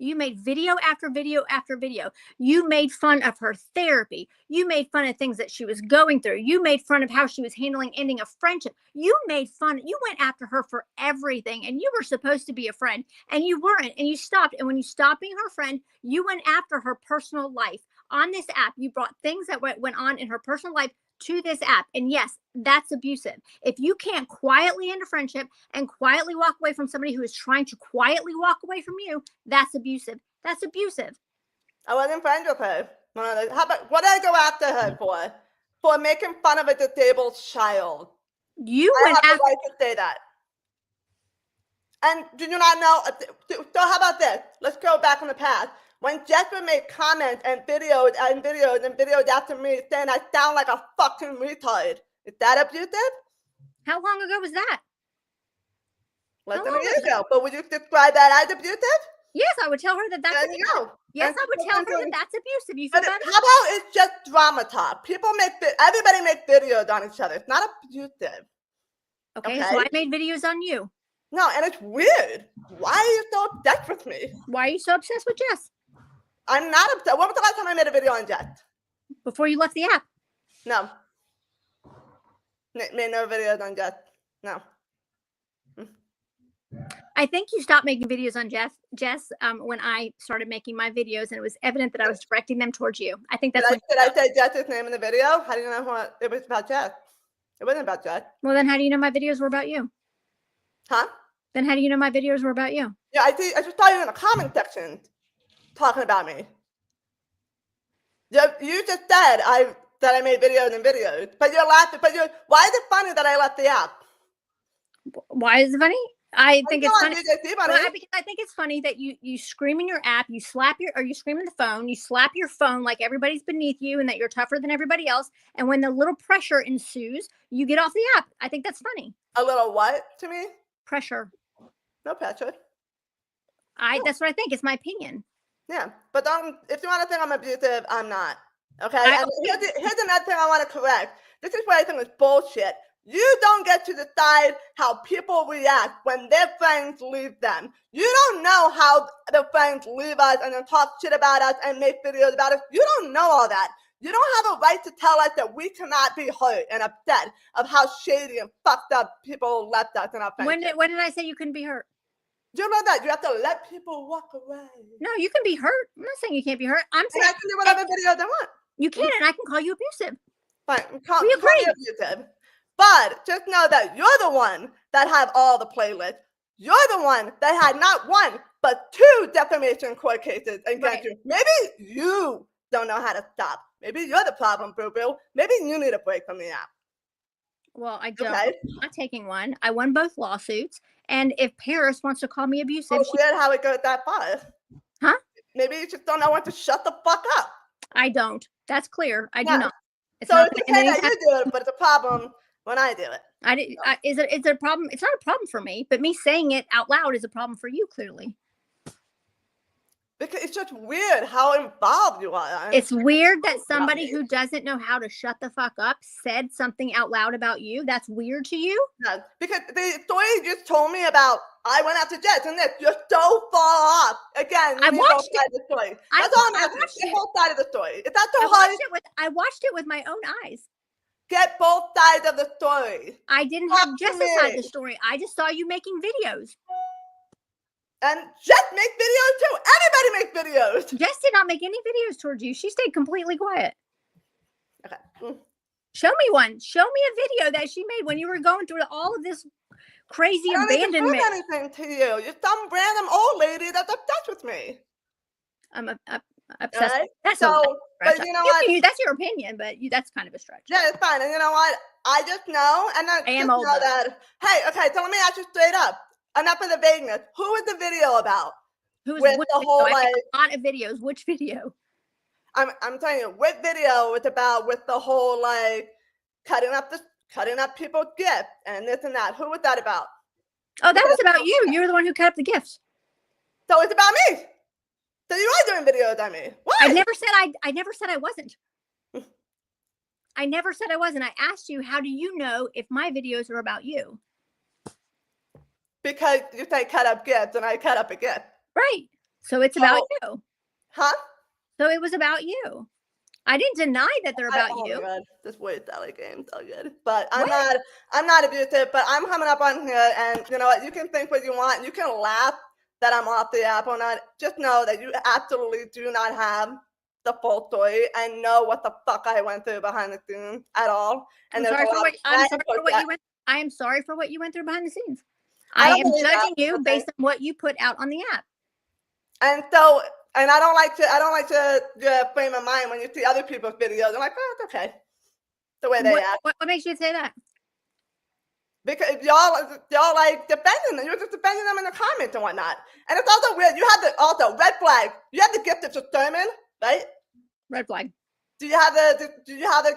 You made video after video after video. You made fun of her therapy. You made fun of things that she was going through. You made fun of how she was handling ending a friendship. You made fun. You went after her for everything, and you were supposed to be a friend, and you weren't, and you stopped. And when you stopped being her friend, you went after her personal life. On this app, you brought things that went on in her personal life to this app. And yes, that's abusive. If you can't quietly end a friendship and quietly walk away from somebody who is trying to quietly walk away from you, that's abusive. That's abusive. I wasn't friends with her. How about what did I go after her for? For making fun of a disabled child. You I went have the after. right to say that. And do you not know? So how about this? Let's go back in the past. When Jessica made comments and videos after me saying I sound like a fucking retard, is that abusive? How long ago was that? Less How than long a year was that? ago. But would you describe that as abusive? Yes, I would tell her that that's There you abusive. go. Yes, And I would people tell her can that do- that's abusive. You feel But better? how about it's just drama talk? People everybody makes videos on each other. It's not abusive. Okay, so okay. I made videos on you. No, and it's weird. Why are you so obsessed with me? Why are you so obsessed with Jess? I'm not upset. When was the last time I made a video on Jess? Before you left the app. No. Made no videos on Jess. No. I think you stopped making videos on Jess when I started making my videos, and it was evident that I was directing them towards you. I think that's Did I say Jess's name in the video? How do you know what it was about Jess? It wasn't about Jess. Well, then how do you know my videos were about you? Huh? Then how do you know my videos were about you? Yeah, I just saw you in the comment section talking about me. You just said that I made videos and videos, but you're laughing. Why is it funny that I left the app? Why is it funny? I think it's funny. BJC Well, funny. because I think it's funny that you scream in your app, you scream in the phone, you slap your phone like everybody's beneath you and that you're tougher than everybody else. And when the little pressure ensues, you get off the app. I think that's funny. A little what to me? Pressure. No pressure. That's what I think. It's my opinion. Yeah, but if you want to think I'm abusive, I'm not. Okay. And here's another thing I want to correct. This is what I think is bullshit. You don't get to decide how people react when their friends leave them. You don't know how their friends leave us and then talk shit about us and make videos about us. You don't know all that. You don't have a right to tell us that we cannot be hurt and upset of how shady and fucked up people left us in our friendship. When did I say you couldn't be hurt? Do you know that? You have to let people walk away. No, you can be hurt. I'm not saying you can't be hurt. I'm And saying I can do whatever videos I want. you can, and I can call you abusive. Fine. We agree. Abusive. But just know that you're the one that have all the playlists. You're the one that had not one, but 2 defamation court cases against you. Maybe you don't know how to stop. Maybe you're the problem, boo-boo. Maybe you need a break from the app. Well, I don't. Okay. I'm not taking one. I won both lawsuits. And if Paris wants to call me abusive, It's weird how it goes that far. Huh? Maybe you just don't know when to shut the fuck up. I don't. That's clear. I do Yeah. not. It's So not it's in okay any that you do it, but it's a problem when I do it. Is it a problem? It's not a problem for me, but me saying it out loud is a problem for you, clearly. Because it's just weird how involved you are. It's weird that somebody who doesn't know how to shut the fuck up said something out loud about you. That's weird to you? Yeah, because the story you just told me about, I went after Jess and this, you're so far off. Again, I you need watched both sides of the story. I That's all I'm wa- I asking. watched Get it. both sides of the story. Is that so I hard? watched it with my own eyes. Get both sides of the story. I didn't Talk have to Jess's side of me. the story. I just saw you making videos. And Jess make videos too. Anybody make videos. Jess did not make any videos towards you. She stayed completely quiet. Okay. Show me one. Show me a video that she made when you were going through all of this crazy I don't need to prove abandonment. anything to you. You're some random old lady that's obsessed with me. I'm obsessed. Right? That's So, a but stretch. you know what? That's your opinion, but that's kind of a stretch. Yeah, it's fine. And you know what? I just know, and I I am just old, know though. that. Hey, okay. So let me ask you straight up. Enough of the vagueness. Who is the video about? Who's With which the video? whole, I have like- a lot of videos. Which video? I'm telling you, what video it's about with the whole like cutting up people's gifts and this and that. Who was that about? Oh, that was about you. You were the one who cut up the gifts. So it's about me. So you are doing videos on me. Why? I never said I wasn't. I never said I wasn't. I asked you, how do you know if my videos are about you? Because you say cut up gifts and I cut up a gift. Right. So it's about you. Huh? So it was about you. I didn't deny that they're about Oh you. my God, this voice Sally game so good. But What? I'm not abusive, but I'm coming up on here and you know what, you can think what you want. You can laugh that I'm off the app or not. Just know that you absolutely do not have the full story and know what the fuck I went through behind the scenes at all. And I'm there's sorry a for lot what of I'm time sorry for for what that. you went. I am sorry for what you went through behind the scenes. I I don't am believe that, judging you okay. based on what you put out on the app. And so And I don't like to frame of mind when you see other people's videos. I'm like, oh, it's okay. The way they act. What makes you say that? Because y'all like defending them. You're just defending them in the comments and whatnot. And it's also weird. You have the red flag. You have the gift of discernment, right? Red flag. Do you have the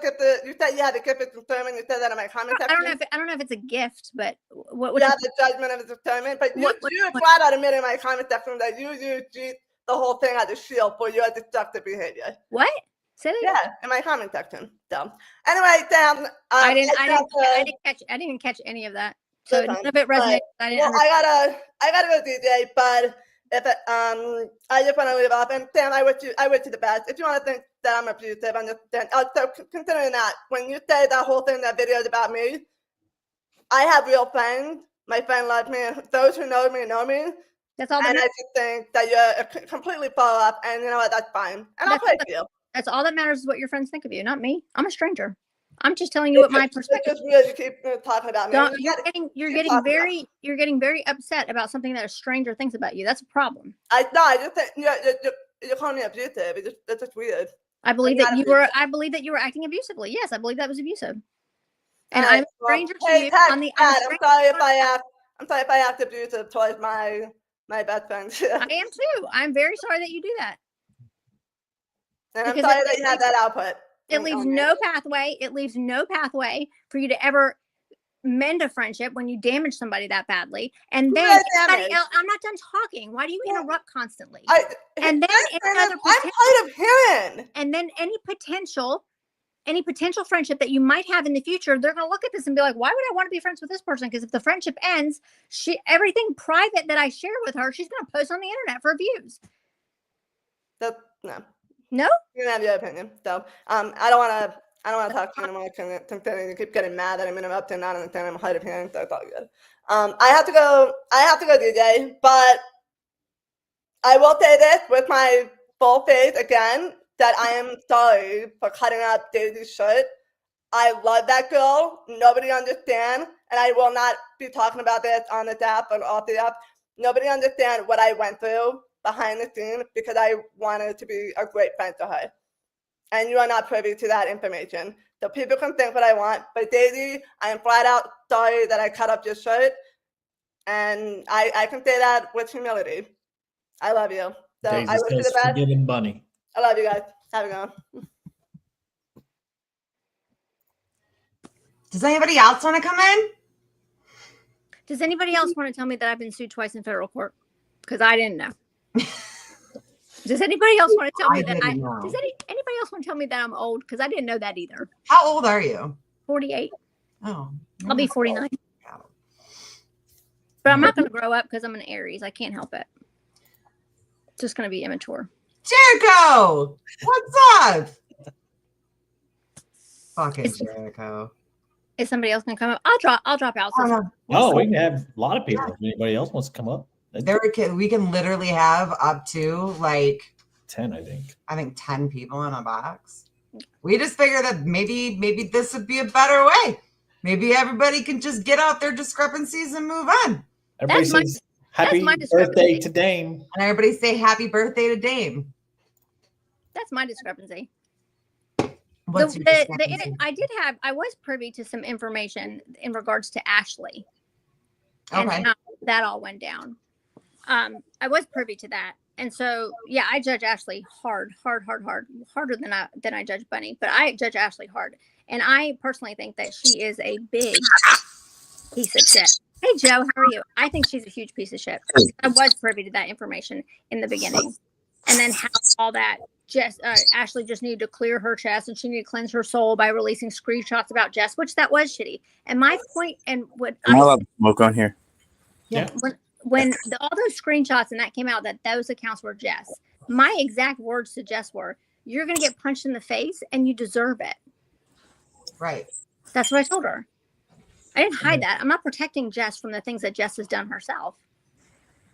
gift of, you said you had the gift of discernment. You said that in my comment I section. don't know if it's a gift, but what You have the judgment of discernment. But you flat out admit in my comment section that you use the whole thing as a shield for your destructive behavior. What? Say that again? Yeah, in my comment section. So anyway, Sam, I didn't catch any of that. So none of it resonated. Well, I gotta go, DJ. But if I just want to leave off. And Sam, I wish you the best. If you want to think that I'm abusive, understand. So considering that, when you say that whole thing, that video is about me, I have real friends. My friend loves me. And those who know me. That's all. And I just think that you're completely fall off. And you know what? That's fine. And I'll play for you. That's all that matters is what your friends think of you, not me. I'm a stranger. I'm just telling you what my perspective. It's just weird you keep talking about me. You're getting very upset about something that a stranger thinks about you. That's a problem. I just think you're calling me abusive. That's just weird. I believe that you were acting abusively. Yes, I believe that was abusive. And I'm a stranger to you. I'm sorry if I act abusive towards my best friend. I am too. I'm very sorry that you do that. And I'm sorry that you had that output. It leaves no pathway. It leaves no pathway for you to ever mend a friendship when you damage somebody that badly. And then I'm not done talking. Why do you interrupt constantly? I'm part of him. And then any potential friendship that you might have in the future, they're going to look at this and be like, why would I want to be friends with this person? Because if the friendship ends, everything private that I share with her, she's going to post on the internet for views. No? You can have your opinion. So I don't want to talk to you anymore. You keep getting mad that I'm interrupting, not understanding I'm hard of hearing, so it's all good. I have to go, DJ, but I will say this with my full face again, that I am sorry for cutting out Daisy's shirt. I love that girl. Nobody understands, and I will not be talking about this on this app or off the app. Nobody understands what I went through behind the scenes because I wanted to be a great friend to her. And you are not privy to that information. So people can think what I want. But Daisy, I am flat out sorry that I cut up your shirt. And I can say that with humility. I love you. So Daisy I wish you the best. Forgiving Bunny. I love you guys. Have a good one. Does anybody else want to come in? Does anybody else want to tell me that I've been sued twice in federal court? Because I didn't know. Does anybody else want to tell me that does anybody else want to tell me that I'm old? Because I didn't know that either. How old are you? 48. Oh. I'll be 49. But I'm not going to grow up because I'm an Aries. I can't help it. It's just going to be immature. Jericho! What's up? Fucking Jericho. Is somebody else going to come up? I'll drop out. Oh, we can have a lot of people. If anybody else wants to come up. We can literally have up to like 10, I think. I think 10 people in a box. We just figured that maybe this would be a better way. Maybe everybody can just get out their discrepancies and move on. Everybody says happy birthday to Dame. And everybody say happy birthday to Dame. That's my discrepancy. What's your discrepancy? I was privy to some information in regards to Ashley. And Okay. how that all went down. I was privy to that. And so, yeah, I judge Ashley harder than I judge Bunny, but I judge Ashley hard. And I personally think that she is a big piece of shit. Hey, Joe, how are you? I think she's a huge piece of shit. I was privy to that information in the beginning. And then how all that Ashley just needed to clear her chest and she needed to cleanse her soul by releasing screenshots about Jess, which that was shitty. And my point, and what I'm allowed to smoke on here. Yeah. When all those screenshots and that came out that those accounts were Jess, my exact words to Jess were, "You're going to get punched in the face and you deserve it." Right. That's what I told her. I didn't hide that. I'm not protecting Jess from the things that Jess has done herself.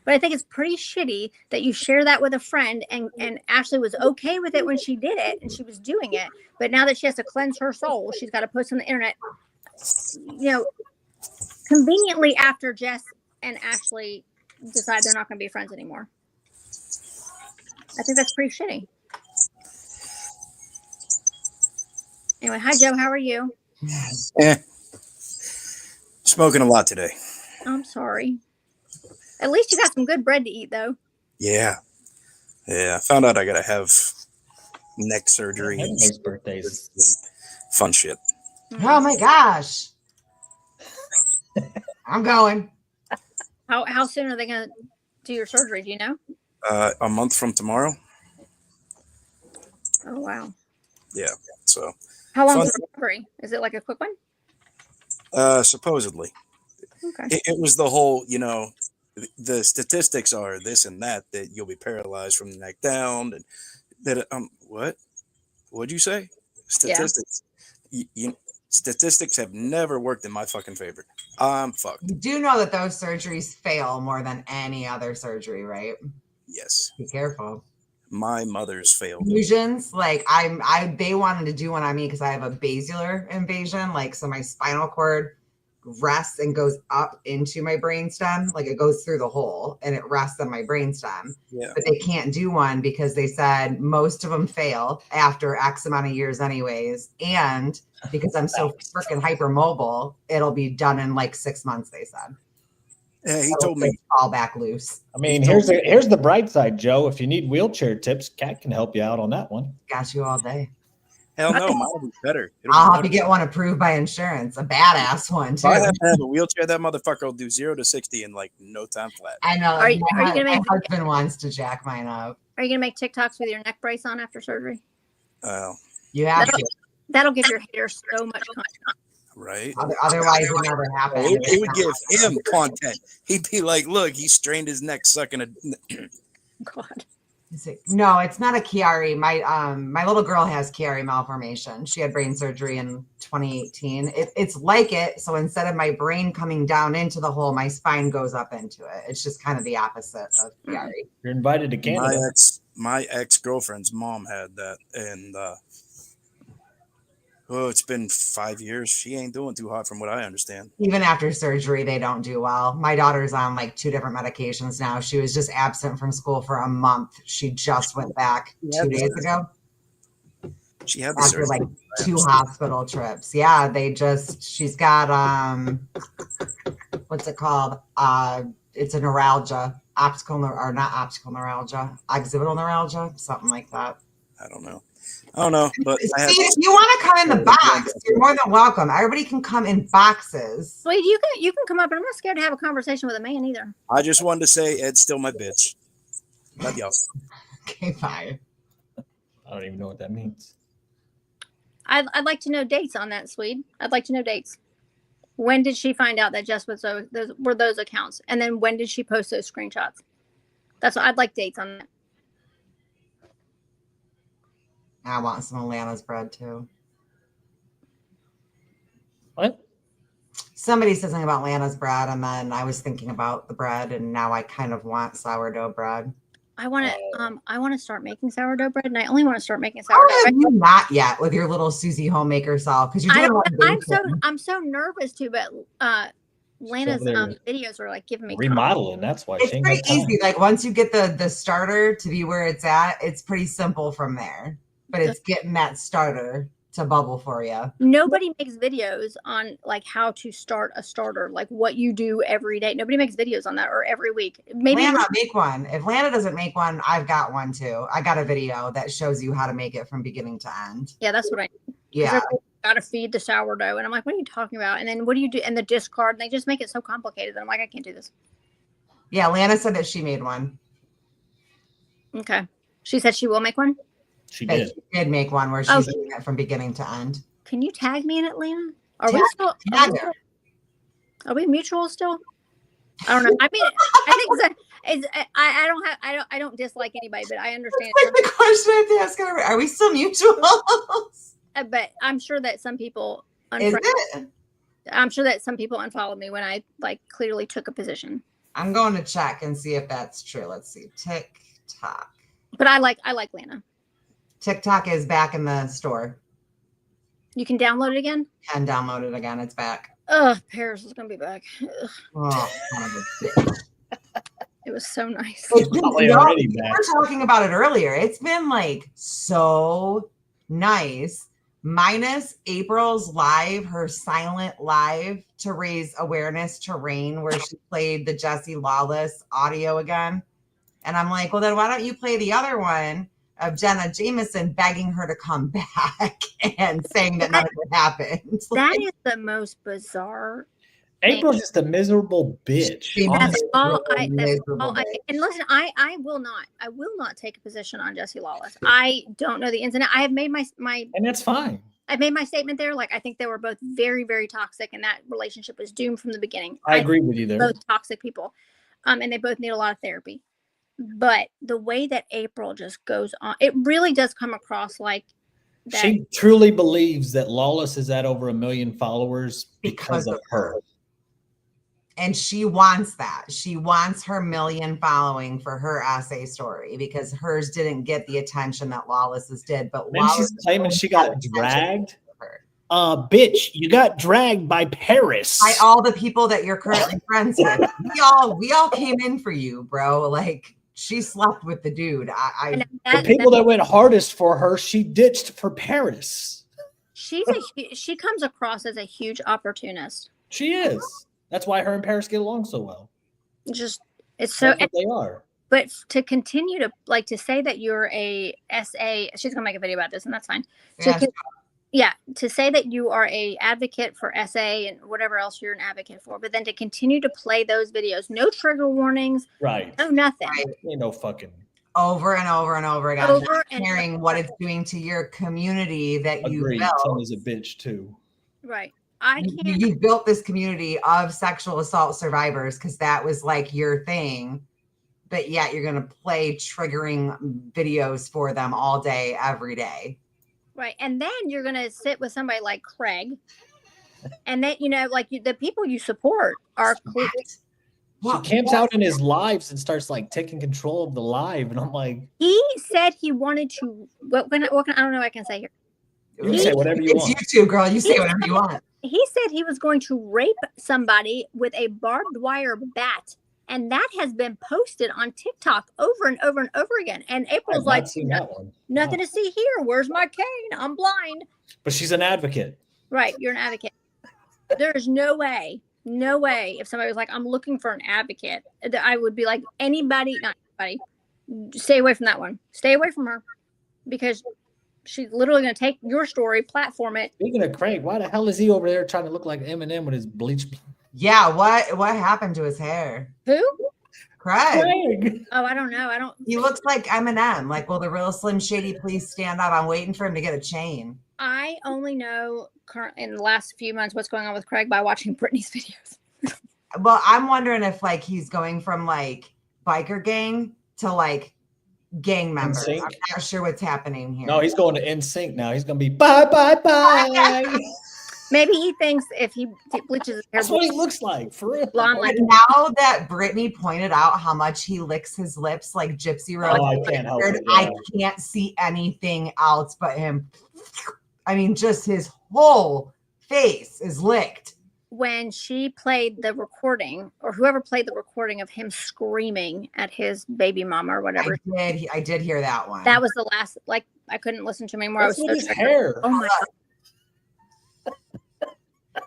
But I think it's pretty shitty that you share that with a friend and Ashley was okay with it when she did it and she was doing it. But now that she has to cleanse her soul, she's got to post on the internet, conveniently after Jess and Ashley decide they're not going to be friends anymore. I think that's pretty shitty. Anyway, hi Joe, how are you? Smoking a lot today. I'm sorry. At least you got some good bread to eat, though. Yeah. I found out I gotta have neck surgery and Everybody's birthdays. fun shit. Oh my gosh. I'm going. How soon are they gonna do your surgery? Do you know? A month from tomorrow. Oh wow. Yeah. So How long Fun. is the recovery? Is it like a quick one? supposedly Okay. it was the whole, the statistics are this and that you'll be paralyzed from the neck down, and that what'd you say? Statistics. Statistics have never worked in my fucking favor. I'm fucked. You do know that those surgeries fail more than any other surgery, right? Yes. Be careful. My mother's failed. Fusions, like they wanted to do one on me because I have a basilar invasion, like so my spinal cord rests and goes up into my brainstem, like it goes through the hole and it rests on my brainstem. Yeah. But they can't do one because they said most of them fail after X amount of years anyways, and because I'm so freaking hypermobile, it'll be done in like 6 months, they said. Yeah, he So told me. fall back loose. I mean, here's the bright side, Joe. If you need wheelchair tips, Kat can help you out on that one. Got you all day. Hell no, mine will be better. It'll I'll be have to better. get one approved by insurance, a badass one If I too. have to have a wheelchair, that motherfucker will do 0 to 60 in like no time flat. I know. Are you my gonna make- husband wants to jack mine up. Are you gonna make TikToks with your neck brace on after surgery? You have to. That'll give your haters so much content. Right? Otherwise, it never happened. It would give him content. He'd be like, look, he strained his neck sucking a. God. No, it's not a Chiari. My little girl has Chiari malformation. She had brain surgery in 2018. It's like it. So instead of my brain coming down into the hole, my spine goes up into it. It's just kind of the opposite of Chiari. You're invited to Canada. My ex-girlfriend's mom had that, and it's been 5 years. She ain't doing too hot from what I understand. Even after surgery, they don't do well. My daughter's on like 2 different medications now. She was just absent from school for a month. She just went back 2 days ago. She had the After surgery. like 2 hospital trips. Yeah, she's got what's it called? It's a neuralgia, not optical neuralgia, occipital neuralgia, something like that. I don't know, but See, if you want to come in the box, you're more than welcome. Everybody can come in boxes. Wait, you can come up, and I'm not scared to have a conversation with a man either. I just wanted to say Ed's still my bitch. Love y'all. Okay, fine. I don't even know what that means. I'd like to know dates on that, Swede. I'd like to know dates. When did she find out that Jess was were those accounts? And then when did she post those screenshots? That's what I'd like dates on that. I want some Alana's bread too. What? Somebody said something about Lana's bread, and then I was thinking about the bread, and now I kind of want sourdough bread. I want to start making sourdough bread, and I only want to start making sourdough How bread. have you not yet with your little Susie homemaker self? Because you're doing a lot of baking. I'm so nervous too, but Lana's there videos were like giving me Remodeling. That's why It's she ain't pretty got time. easy. Like once you get the starter to be where it's at, it's pretty simple from there. But it's getting that starter to bubble for you. Nobody makes videos on like how to start a starter, like what you do every day. Nobody makes videos on that or every week. Maybe Lana, make one. If Lana doesn't make one, I've got one too. I got a video that shows you how to make it from beginning to end. yeah, that's what I need. Yeah. Got to feed the sourdough, and I'm like, what are you talking about? And then what do you do? And the discard, and they just make it so complicated that I'm like, I can't do this. Yeah, Lana said that she made one. Okay, she said she will make one. She That did. she did make one where she's doing it from beginning to end. Can you tag me in it, Lana? Are we Tag- still? tag her. Are we mutual still? I don't know. I mean, I think I don't dislike anybody, but I understand. Like the question I have to ask her, are we still mutuals? But I'm sure that some people. Is it? I'm sure that some people unfollowed me when I like clearly took a position. I'm going to check and see if that's true. Let's see. TikTok. But I like Lana. TikTok is back in the store. You can download it again. And download it again. It's back. Ugh, Paris is gonna be back. Ugh. Oh, son of a bitch. It was so nice. It's probably already We back. were talking about it earlier. It's been like so nice, minus April's live, her silent live to raise awareness to Rain, where she played the Jesse Lawless audio again. And I'm like, well, then why don't you play the other one of Jenna Jameson begging her to come back and saying that none of it happened? That is the most bizarre. April's just a miserable bitch. She That's is all really miserable, all bitch. and listen, I will not take a position on Jesse Lawless. I don't know the ins and outs. I have made my And that's fine. I've made my statement there. Like, I think they were both very, very toxic, and that relationship was doomed from the beginning. I agree with you there. Both toxic people, and they both need a lot of therapy. But the way that April just goes on, it really does come across like that. She truly believes that Lawless is at over 1 million followers because of her. And she wants that. She wants her 1 million following for her essay story because hers didn't get the attention that Lawless's did. But Then she's claiming she got dragged. Bitch, you got dragged by Paris. By all the people that you're currently friends with. We all came in for you, bro. Like, she slept with the dude. The people that went hardest for her, she ditched for Paris. She comes across as a huge opportunist. She is. That's why her and Paris get along so well. It's so That's what they are. But to continue to to say that you're a SA, she's gonna make a video about this, and that's fine. To say that you are a advocate for SA and whatever else you're an advocate for, but then to continue to play those videos, no trigger warnings, right? No nothing. Ain't no fucking. Over and over and over again, not caring what it's doing to your community that you built. Tim is a bitch too. Right. You built this community of sexual assault survivors because that was like your thing, but yet you're going to play triggering videos for them all day, every day. Right. And then you're going to sit with somebody like Craig, and then, the people you support are. She camps out in his lives and starts like taking control of the live, and I'm like, he said he wanted to. I don't know what I can say here. You can say whatever you want. It's YouTube, girl. You say whatever you want. He said he was going to rape somebody with a barbed wire bat. And that has been posted on TikTok over and over and over again. And April's like, nothing to see here. Where's my cane? I'm blind. But she's an advocate. Right. You're an advocate. There's no way. If somebody was like, I'm looking for an advocate, I would be like, not anybody, stay away from that one. Stay away from her. Because she's literally going to take your story, platform it. Speaking of Craig, why the hell is he over there trying to look like Eminem with his bleach? Yeah, what happened to his hair? Who? Craig. Oh, I don't know. He looks like Eminem. Like, will the real Slim Shady please stand up? I'm waiting for him to get a chain. I only know in the last few months what's going on with Craig by watching Britney's videos. Well, I'm wondering if like he's going from like biker gang to like gang members. NSYNC? I'm not sure what's happening here. No, he's going to NSYNC now. He's going to be bye. Maybe he thinks if he bleaches his hair. That's what he looks like, for real. Blonde, like, now that Brittany pointed out how much he licks his lips like Gypsy Rose, I can't see anything else but him. I mean, just his whole face is licked. When she played the recording, or whoever played the recording of him screaming at his baby mama or whatever. I did hear that one. That was the last, like, I couldn't listen to him anymore. What's with his hair? Oh my God.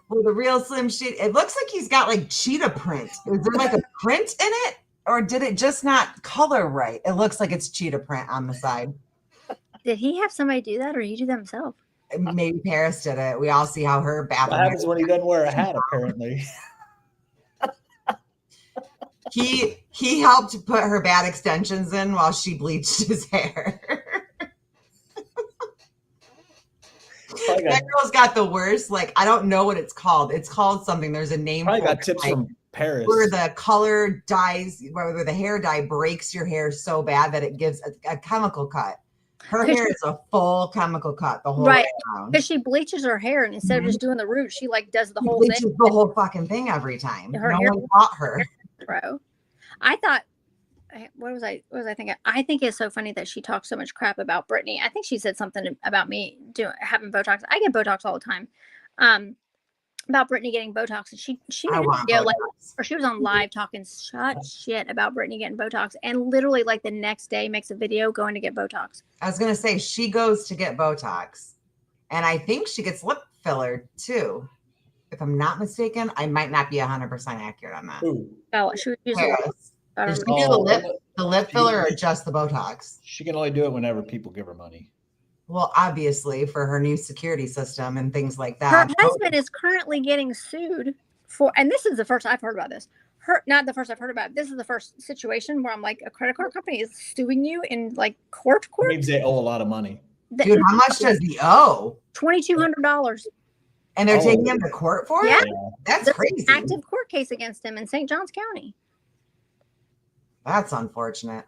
Well, the real Slim Shady, it looks like he's got like cheetah print. Is there like a print in it? Or did it just not color right? It looks like it's cheetah print on the side. Did he have somebody do that, or did he do that himself? Maybe Paris did it. We all see how her bathroom. What happens when he doesn't wear a hat, apparently? He helped put her bad extensions in while she bleached his hair. That girl's got the worst. Like, I don't know what it's called. It's called something. There's a name. I got tips from Paris. Where the color dyes, where the hair dye breaks your hair so bad that it gives a chemical cut. Her hair is a full chemical cut the whole way around. Because she bleaches her hair, and instead of just doing the root, she like does the whole bleaches thing. The whole fucking thing every time. Her no hair, one taught her. Bro, I thought. What was I thinking? I think it's so funny that she talks so much crap about Brittany. I think she said something about me having Botox. I get Botox all the time. about Brittany getting Botox, and she I made a want video like, Botox. or she was on live talking shit about Brittany getting Botox, and literally like the next day makes a video going to get Botox. I was gonna say she goes to get Botox, and I think she gets lip filler too. If I'm not mistaken, I might not be 100% accurate on that. Ooh, Oh, she was using. Paris. I Did don't she know. do the lip filler or just the Botox? she can only do it whenever people give her money. Well, obviously for her new security system and things like Her that. husband is currently getting sued for, and this is the first I've heard about this. Not the first I've heard about it. This is the first situation where I'm like, a credit card company is suing you in like court. It means they owe a lot of money. Dude, how much does he owe? $2,200. And they're Oh. taking him to court for Yeah. it? That's There's crazy. an active court case against him in St. Johns County. That's unfortunate.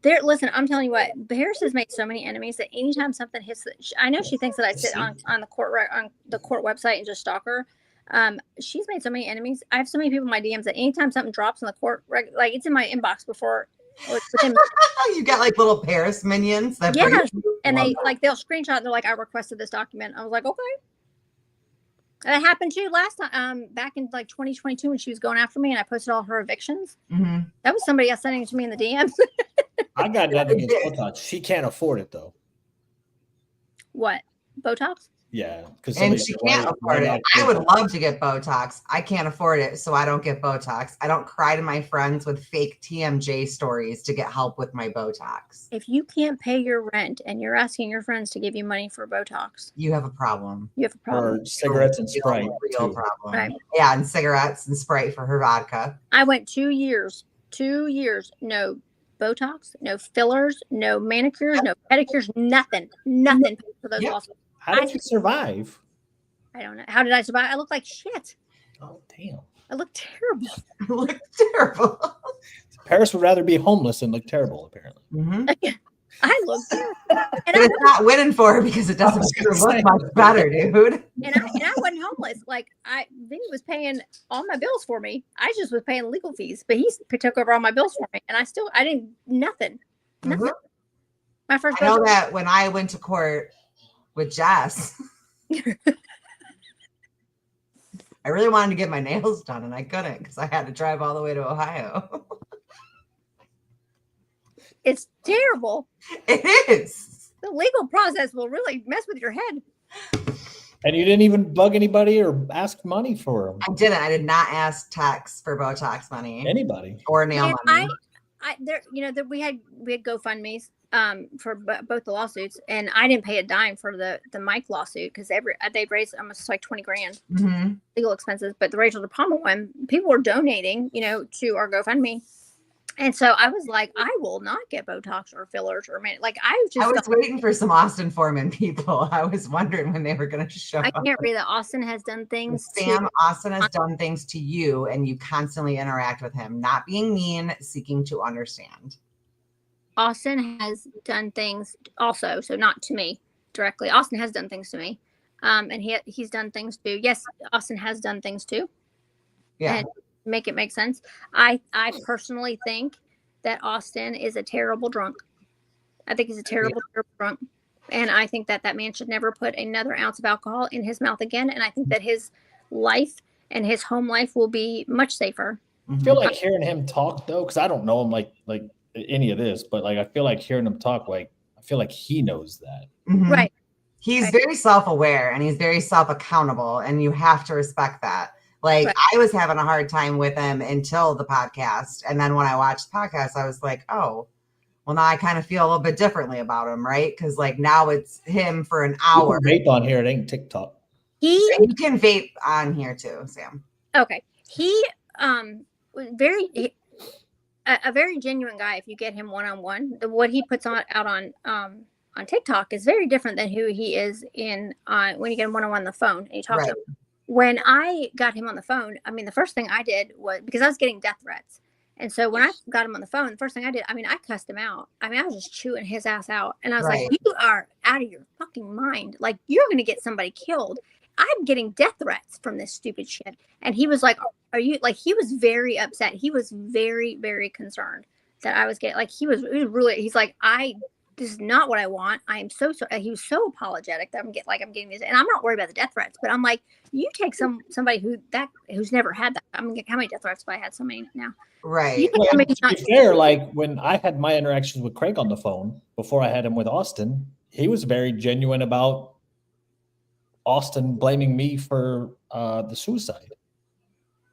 Listen, I'm telling you what, Paris has made so many enemies that anytime something hits, I know she thinks that I sit on the court website and just stalk her. She's made so many enemies. I have so many people in my DMs that anytime something drops in the court, like it's in my inbox before. You got like little Paris minions that Yeah, bring you- and Love they that. like they'll screenshot. And they're like, I requested this document. I was like, okay. That happened too last time, back in like 2022 when she was going after me, and I posted all her evictions. Mhm. That was somebody else sending it to me in the DMs. I got nothing against Botox. She can't afford it though. What? Botox? Yeah, because And she can't afford it. I would love to get Botox. I can't afford it, so I don't get Botox. I don't cry to my friends with fake TMJ stories to get help with my Botox. If you can't pay your rent and you're asking your friends to give you money for Botox, You have a problem. you have a problem. Or cigarettes and Real Sprite. Real too. problem. Right. Yeah, and cigarettes and Sprite for her vodka. I went 2 years, no Botox, no fillers, no manicures, no pedicures, nothing for those Yep. lawsuits. How did you survive? I don't know. How did I survive? I look like shit. Oh damn! I look terrible. You look terrible. Paris would rather be homeless than look terrible. Apparently, Mhm. I look terrible. But And it's not winning for her because it doesn't was make her gonna say. look much better, dude. I wasn't homeless. Like Vinny was paying all my bills for me. I just was paying legal fees, but he took over all my bills for me, and I didn't nothing. Nothing. Mhm. My first I know bill. that when I went to court with Jess, I really wanted to get my nails done and I couldn't because I had to drive all the way to Ohio. It's terrible. It is. The legal process will really mess with your head. and you didn't even bug anybody or ask money for them. I didn't. I did not ask Tex for Botox money Anybody? or nail Man, money. we had GoFundMe's for both the lawsuits, and I didn't pay a dime for the Mike lawsuit because they've raised almost like 20 grand Mhm. legal expenses. But the Rachel DePalma one, people were donating, to our GoFundMe. And so I was like, I will not get Botox or fillers or like I was waiting for some Austin Foreman people. I was wondering when they were going to show I up. can't read that Austin has done things Sam, to Austin has done things to you and you constantly interact with him, not being mean, seeking to understand. Austin has done things also, so not to me directly. Austin has done things to me. And he's done things too. Yes, Austin has done things too. Yeah. And make it make sense. I personally think that Austin is a terrible drunk. I think he's a terrible drunk. And I think that man should never put another ounce of alcohol in his mouth again. And I think that his life and his home life will be much safer. I feel like hearing him talk though, because I don't know him like any of this, but like I feel like hearing him talk, like I feel like he knows that. Mhm. Right. He's Right. very self-aware and he's very self-accountable, and you have to respect that. Like Right. I was having a hard time with him until the podcast. And then when I watched the podcast, I was like, oh, well, now I kind of feel a little bit differently about him, right? Because like now it's him for an You hour. can vape on here, it ain't TikTok. You can vape on here too, Sam. Okay. He was a very genuine guy. If you get him one-on-one, what he puts out on TikTok is very different than who he is when you get him one-on-one on the phone and you talk to Right. him. When I got him on the phone, I mean, the first thing I did was because I was getting death threats. And so when I got him on the phone, the first thing I did, I mean, I cussed him out. I mean, I was just chewing his ass out. And I was Right. like, you are out of your fucking mind. Like, you're going to get somebody killed. I'm getting death threats from this stupid shit. And he was like, are you, like, he was very upset. He was very, very concerned that I was getting, like, he was really, he's like, I this is not what I want. I am so sorry. He was so apologetic that I'm getting this, and I'm not worried about the death threats, but I'm like, you take somebody who's never had that. I'm like, how many death threats have I had? So many now. You Right. take Well, somebody who's to not. be fair, like when I had my interactions with Craig on the phone before I had him with Austin, he was very genuine about Austin blaming me for the suicide.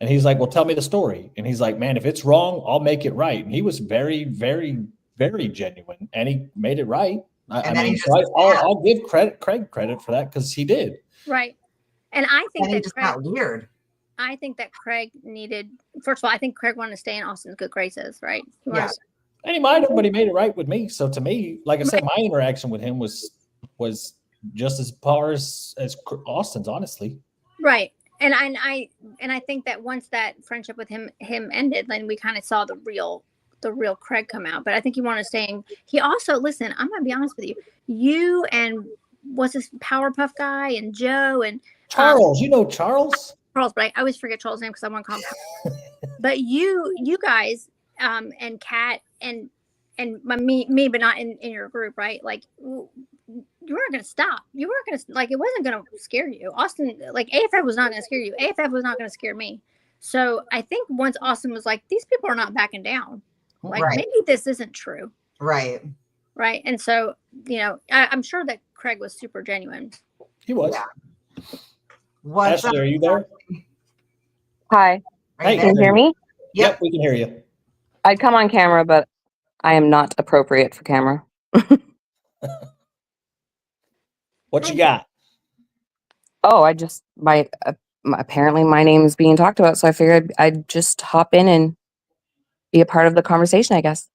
And he's like, well, tell me the story. And he's like, man, if it's wrong, I'll make it right. And he was very, very, very genuine, and he made it right. And then he just I'll give Craig credit for that, because he did. Right. And I think and he that just Craig, got weird. I think that Craig needed, first of all, I think Craig wanted to stay in Austin's good graces, right? He wanted Yeah. to- And he might have, but he made it right with me. So to me, like I said, my interaction with him was just as far as Austin's, honestly. right. And I think that once that friendship with him ended, then we kind of saw the real Craig come out. But I think he wanted to stay in. He also, listen, I'm gonna be honest with you. You and what's this Powerpuff guy and Joe and Charles, you know Charles? Charles, but I always forget Charles' name because I want to call him. But you guys, and Kat and me, but not in your group, right? Like you weren't gonna stop. You weren't gonna, like, it wasn't gonna scare you. Austin, like AFF was not gonna scare you. AFF was not gonna scare me. So I think once Austin was like, these people are not backing down. Like Right. maybe this isn't true, Right. right? And so I'm sure that Craig was super genuine. He was. Yeah. What's Ashley, up? are you there? Hi, Right Hey. there. can you hear me? Yep. We can hear you. I'd come on camera, but I am not appropriate for camera. What you got? Oh, I just apparently my name is being talked about, so I figured I'd just hop in and be a part of the conversation, I guess.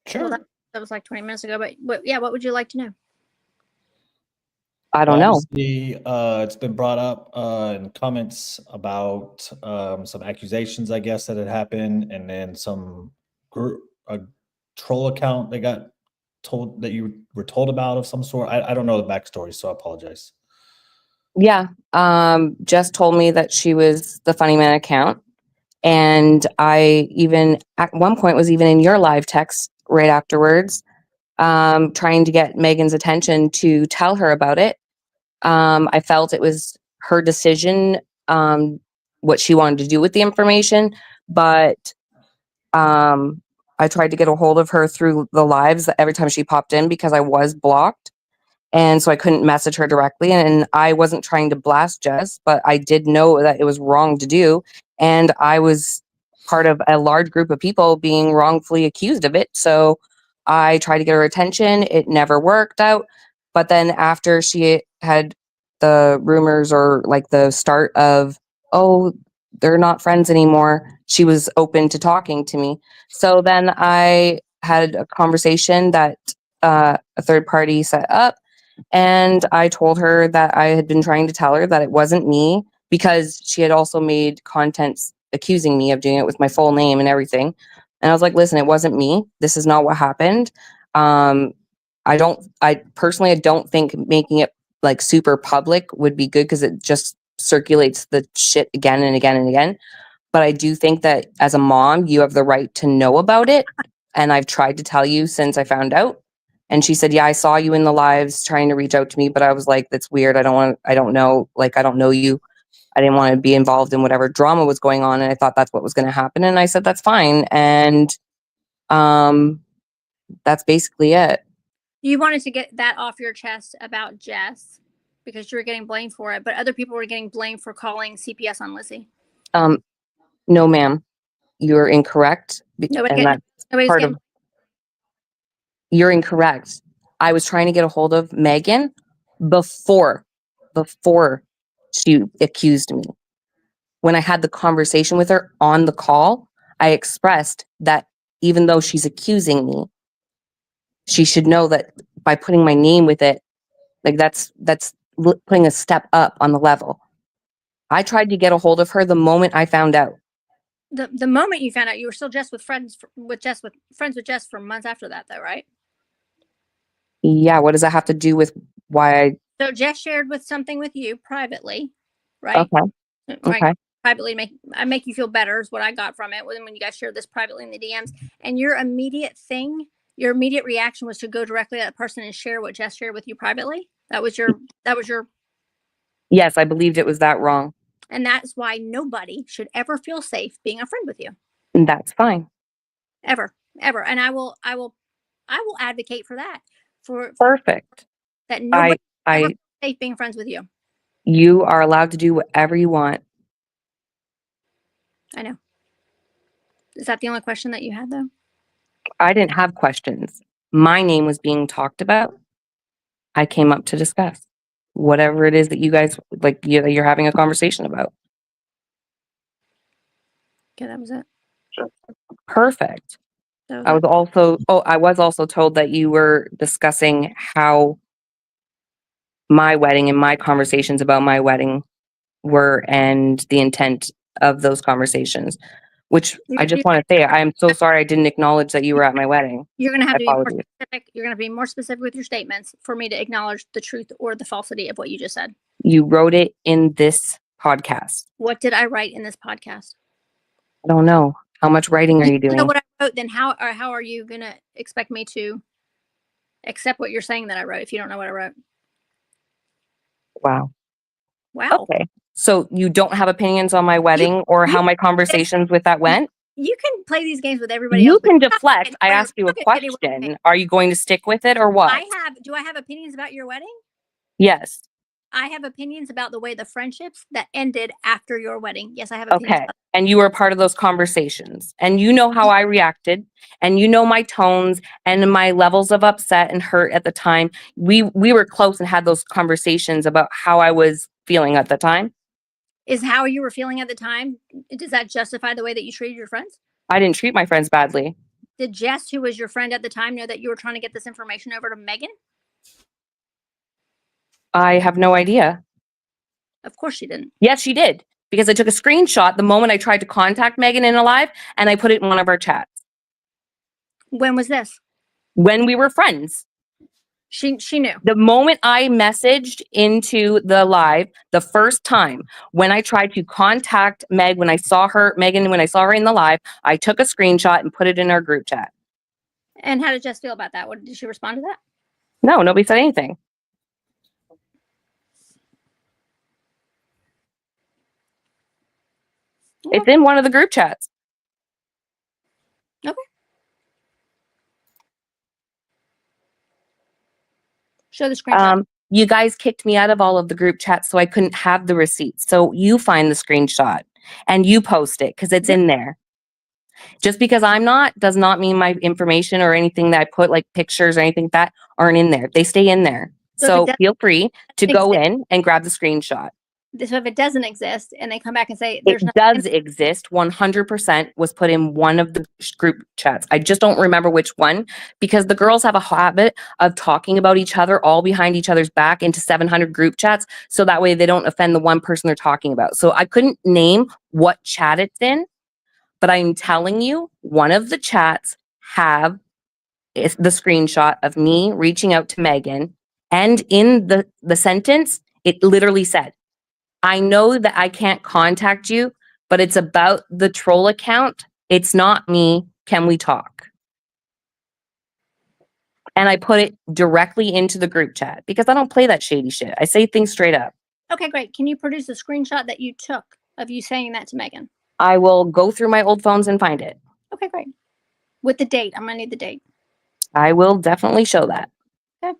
Sure. Well, that was like 20 minutes ago, but yeah, what would you like to know? I don't know. Obviously, it's been brought up in comments about some accusations, I guess, that had happened, and then a troll account that got told that you were told about of some sort. I don't know the backstory, so I apologize. Yeah, Jess told me that she was the Funny Man account, and I even at one point was even in your live text right afterwards, trying to get Megan's attention to tell her about it. I felt it was her decision, what she wanted to do with the information, but I tried to get a hold of her through the lives every time she popped in because I was blocked. And so I couldn't message her directly. And I wasn't trying to blast Jess, but I did know that it was wrong to do. And I was part of a large group of people being wrongfully accused of it. So I tried to get her attention. It never worked out. But then after she had the rumors, or like the start of, oh, they're not friends anymore, she was open to talking to me. So then I had a conversation that a third party set up. And I told her that I had been trying to tell her that it wasn't me, because she had also made contents accusing me of doing it with my full name and everything. And I was like, listen, it wasn't me. This is not what happened. I personally don't think making it like super public would be good, because it just circulates the shit again and again and again. But I do think that as a mom, you have the right to know about it. And I've tried to tell you since I found out. And she said, yeah, I saw you in the lives trying to reach out to me, but I was like, that's weird. I don't know you. I didn't want to be involved in whatever drama was going on. And I thought that's what was going to happen. And I said, that's fine. And that's basically it. You wanted to get that off your chest about Jess because you were getting blamed for it, but other people were getting blamed for calling CPS on Lizzie. No, ma'am, you're incorrect. You're incorrect. I was trying to get a hold of Megan before she accused me. When I had the conversation with her on the call, I expressed that even though she's accusing me, she should know that by putting my name with it, like that's putting a step up on the level. I tried to get a hold of her the moment I found out. The moment you found out, you were still just friends with Jess for months after that, though, right? Yeah, what does that have to do with why I... So Jess shared something with you privately, right? Okay. Right. Okay. Privately make you feel better is what I got from it when you guys shared this privately in the DMs. And your immediate thing, your immediate reaction was to go directly to that person and share what Jess shared with you privately. That was your, Yes, I believed it was that wrong. and that's why nobody should ever feel safe being a friend with you. And that's fine. Ever. And I will advocate for that. For Perfect. that nobody ever I, feels safe being friends with you. you are allowed to do whatever you want. I know. Is that the only question that you had though? I didn't have questions. My name was being talked about. I came up to discuss whatever it is that you guys like. You're having a conversation about. Okay, that was it. Perfect. That was I it. was also told that you were discussing how my wedding and my conversations about my wedding were and the intent of those conversations, which I just want to say, I am so sorry I didn't acknowledge that you were at my wedding. You're going to have to be more Apologies. specific. You're going to be more specific with your statements for me to acknowledge the truth or the falsity of what you just said. You wrote it in this podcast. What did I write in this podcast? I don't know. How much writing are you If you know doing? what I wrote, then how are you going to expect me to accept what you're saying that I wrote if you don't know what I wrote? Wow. Wow. Okay. So you don't have opinions on my wedding or how my conversations with that went? You can play these games with everybody You else. but can you're not deflect. gonna I get asked you a anywhere with me. question. Are you going to stick with it or what? Do I have opinions about your wedding? Yes. I have opinions about the way the friendships that ended after your wedding. Yes, I have opinions. Okay. And you were part of those conversations. And you know how I reacted. And you know my tones and my levels of upset and hurt at the time. We were close and had those conversations about how I was feeling at the time. Is how you were feeling at the time. Does that justify the way that you treated your friends? I didn't treat my friends badly. Did Jess, who was your friend at the time, know that you were trying to get this information over to Megan? I have no idea. Of course she didn't. Yes, she did. Because I took a screenshot the moment I tried to contact Megan in a live and I put it in one of our chats. When was this? When we were friends. She knew. The moment I messaged into the live, the first time when I tried to contact Megan, when I saw her in the live, I took a screenshot and put it in our group chat. And how did Jess feel about that? What did she respond to that? No, nobody said anything. It's in one of the group chats. Okay. Show the screenshot. You guys kicked me out of all of the group chats, so I couldn't have the receipts. So you find the screenshot and you post it because it's in there. Just because I'm not does not mean my information or anything that I put, like pictures or anything that aren't in there. They stay in there. So feel free to go in and grab the screenshot. So if it doesn't exist and they come back and say It does exist, 100% was put in one of the group chats. I just don't remember which one because the girls have a habit of talking about each other all behind each other's back into 700 group chats. So that way they don't offend the one person they're talking about. So I couldn't name what chat it's in, but I'm telling you, one of the chats have the screenshot of me reaching out to Megan. And in the sentence, it literally said, I know that I can't contact you, but it's about the troll account. It's not me. Can we talk? And I put it directly into the group chat because I don't play that shady shit. I say things straight up. Okay, great. Can you produce a screenshot that you took of you saying that to Megan? I will go through my old phones and find it. Okay, great. With the date. I'm going to need the date. I will definitely show that. Okay.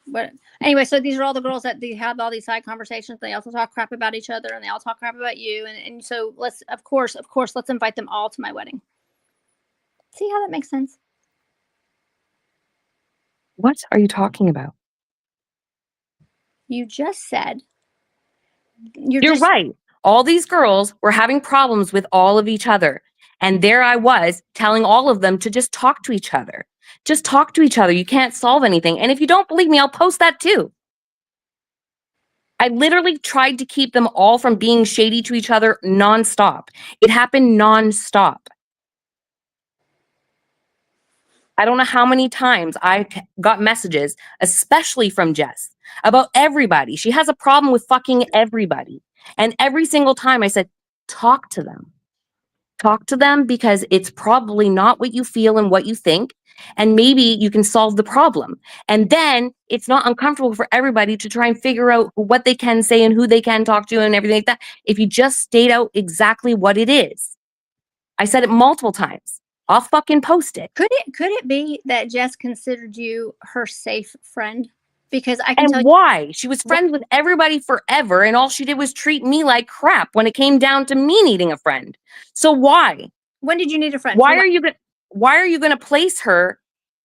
But anyway, so these are all the girls that they have all these side conversations. They also talk crap about each other and they all talk crap about you. And so let's, of course, let's invite them all to my wedding. See how that makes sense? What are you talking about? You just said. You're right. All these girls were having problems with all of each other. And there I was telling all of them to just talk to each other. Just talk to each other. You can't solve anything. And if you don't believe me, I'll post that too. I literally tried to keep them all from being shady to each other nonstop. It happened nonstop. I don't know how many times I got messages, especially from Jess, about everybody. She has a problem with fucking everybody. And every single time I said, talk to them. talk to them because it's probably not what you feel and what you think. And maybe you can solve the problem. And then it's not uncomfortable for everybody to try and figure out what they can say and who they can talk to and everything like that. If you just state out exactly what it is. I said it multiple times. I'll fucking post it. Could it be that Jess considered you her safe friend? Because I can And tell you why? She was friends with everybody forever, and all she did was treat me like crap when it came down to me needing a friend. So why? when did you need a friend? Why are you gonna place her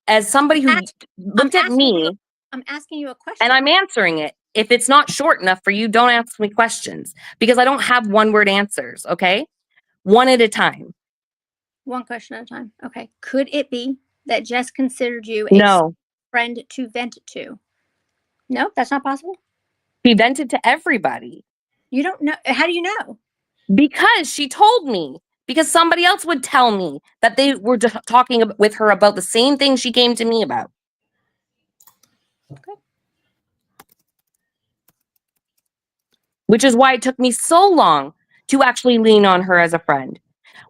as somebody who looked at me? I'm asking you a question. And I'm answering it. If it's not short enough for you, don't ask me questions because I don't have one-word answers, okay? One at a time. One question at a time. Okay. Could it be that Jess considered you a No. friend to vent to? No, that's not possible. She vented to everybody. You don't know. How do you know? Because she told me. Because somebody else would tell me that they were talking with her about the same thing she came to me about. Okay. Which is why it took me so long to actually lean on her as a friend.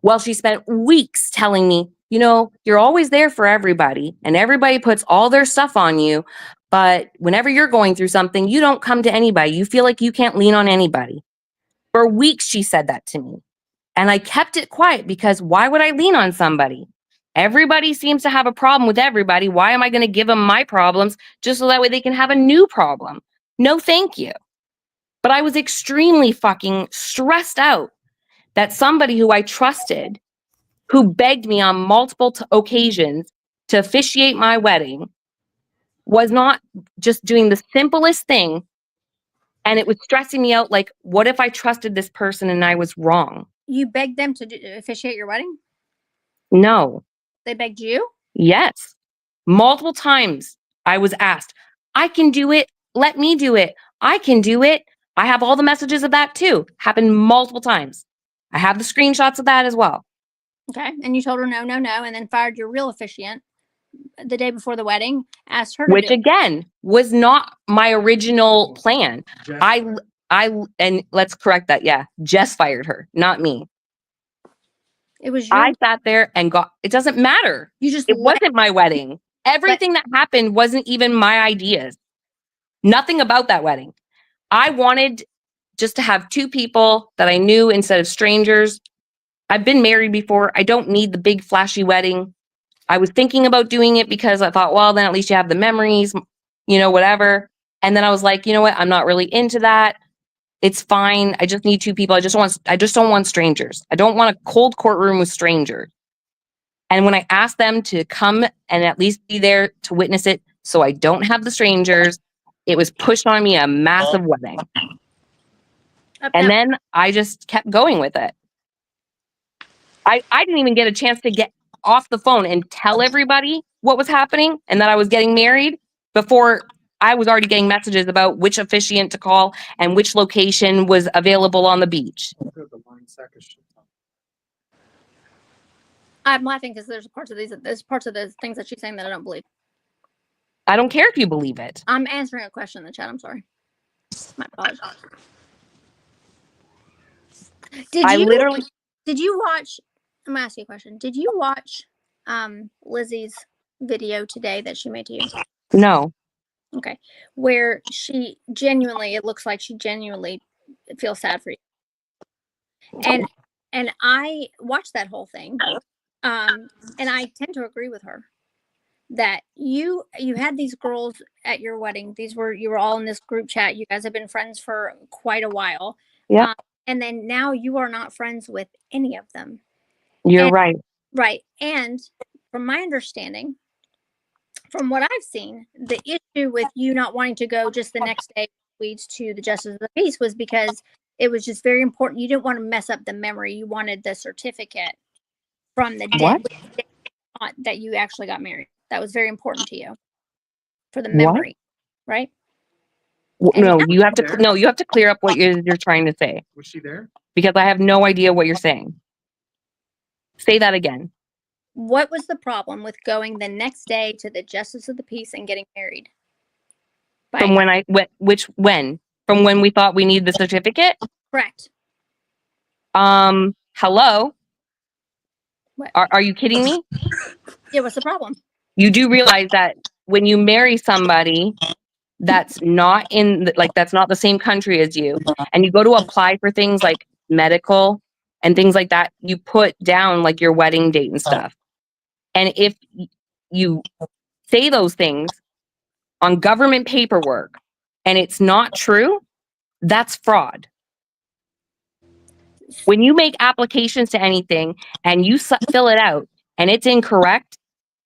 Well, she spent weeks telling me, you know, you're always there for everybody and everybody puts all their stuff on you. But whenever you're going through something, you don't come to anybody. You feel like you can't lean on anybody. For weeks, she said that to me. And I kept it quiet because why would I lean on somebody? Everybody seems to have a problem with everybody. Why am I going to give them my problems just so that way they can have a new problem? No, thank you. But I was extremely fucking stressed out that somebody who I trusted, who begged me on multiple occasions to officiate my wedding, was not just doing the simplest thing. And it was stressing me out. Like, what if I trusted this person and I was wrong? You begged them to officiate your wedding? No. They begged you? Yes. Multiple times I was asked, I can do it. Let me do it. I can do it. I have all the messages of that too. Happened multiple times. I have the screenshots of that as well. Okay. And you told her no, no, no, and then fired your real officiant the day before the wedding, asked her to Which do it. again was not my original plan. And let's correct that. Yeah. Jess fired her, not me. It was your I sat there and it doesn't matter. it wasn't my wedding. Everything that happened wasn't even my ideas. Nothing about that wedding. I wanted just to have two people that I knew instead of strangers. I've been married before. I don't need the big flashy wedding. I was thinking about doing it because I thought, well, then at least you have the memories, you know, whatever. And then I was like, you know what? I'm not really into that. It's fine. I just need two people. I just don't want strangers. I don't want a cold courtroom with strangers. And when I asked them to come and at least be there to witness it, so I don't have the strangers, it was pushed on me a massive wedding. And then I just kept going with it. I didn't even get a chance to get off the phone and tell everybody what was happening and that I was getting married before I was already getting messages about which officiant to call and which location was available on the beach. I'm laughing because there's parts of the things that she's saying that I don't believe. I don't care if you believe it. I'm answering a question in the chat. I'm sorry. My apologies. Did you watch? I'm gonna ask you a question. Did you watch Lizzie's video today that she made to you? No. Okay. Where it looks like she genuinely feels sad for you. And I watched that whole thing. And I tend to agree with her that you had these girls at your wedding. You were all in this group chat. You guys have been friends for quite a while. Yeah. And then now you are not friends with any of them. You're right. Right. And from my understanding, from what I've seen, the issue with you not wanting to go just the next day leads to the Justice of the Peace was because it was just very important. You didn't want to mess up the memory. You wanted the certificate from the day that you actually got married. That was very important to you for the memory, right? No, you have to clear up what you're trying to say. Was she there? Because I have no idea what you're saying. Say that again. What was the problem with going the next day to the Justice of the Peace and getting married? From when we thought we needed the certificate? Correct. Hello? What? Are you kidding me? Yeah, what's the problem? You do realize that when you marry somebody that's not that's not the same country as you, and you go to apply for things like medical and things like that, you put down like your wedding date and stuff. And if you say those things on government paperwork and it's not true, that's fraud. When you make applications to anything and you fill it out and it's incorrect,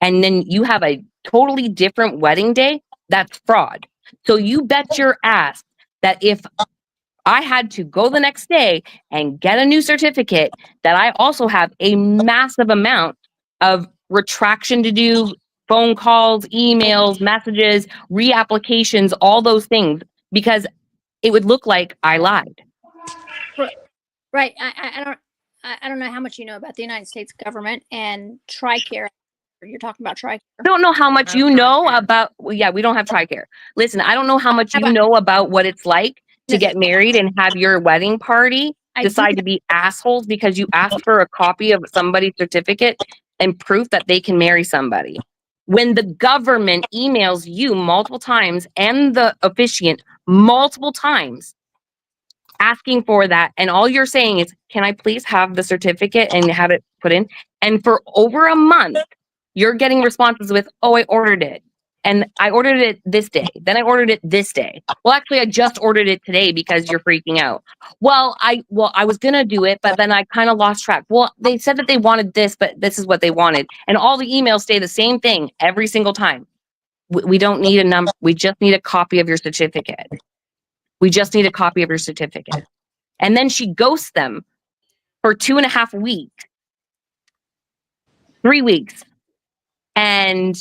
and then you have a totally different wedding day, that's fraud. So you bet your ass that if I had to go the next day and get a new certificate, that I also have a massive amount of retraction to do, phone calls, emails, messages, reapplications, all those things, because it would look like I lied. Right. I don't know how much you know about the United States government and TRICARE. You're talking about TRICARE. I don't know how much you know about. Well, yeah, we don't have TRICARE. Listen, I don't know how much you know about what it's like to get married and have your wedding party decide to be assholes because you asked for a copy of somebody's certificate and proof that they can marry somebody. When the government emails you multiple times and the officiant multiple times asking for that, and all you're saying is, can I please have the certificate and have it put in? And for over a month, you're getting responses with, oh, I ordered it. And I ordered it this day. Then I ordered it this day. Well, actually, I just ordered it today because you're freaking out. Well, I was going to do it, but then I kind of lost track. Well, they said that they wanted this, but this is what they wanted. And all the emails say the same thing every single time. We don't need a number. We just need a copy of your certificate. We just need a copy of your certificate. And then she ghosts them for 2.5 weeks, 3 weeks. And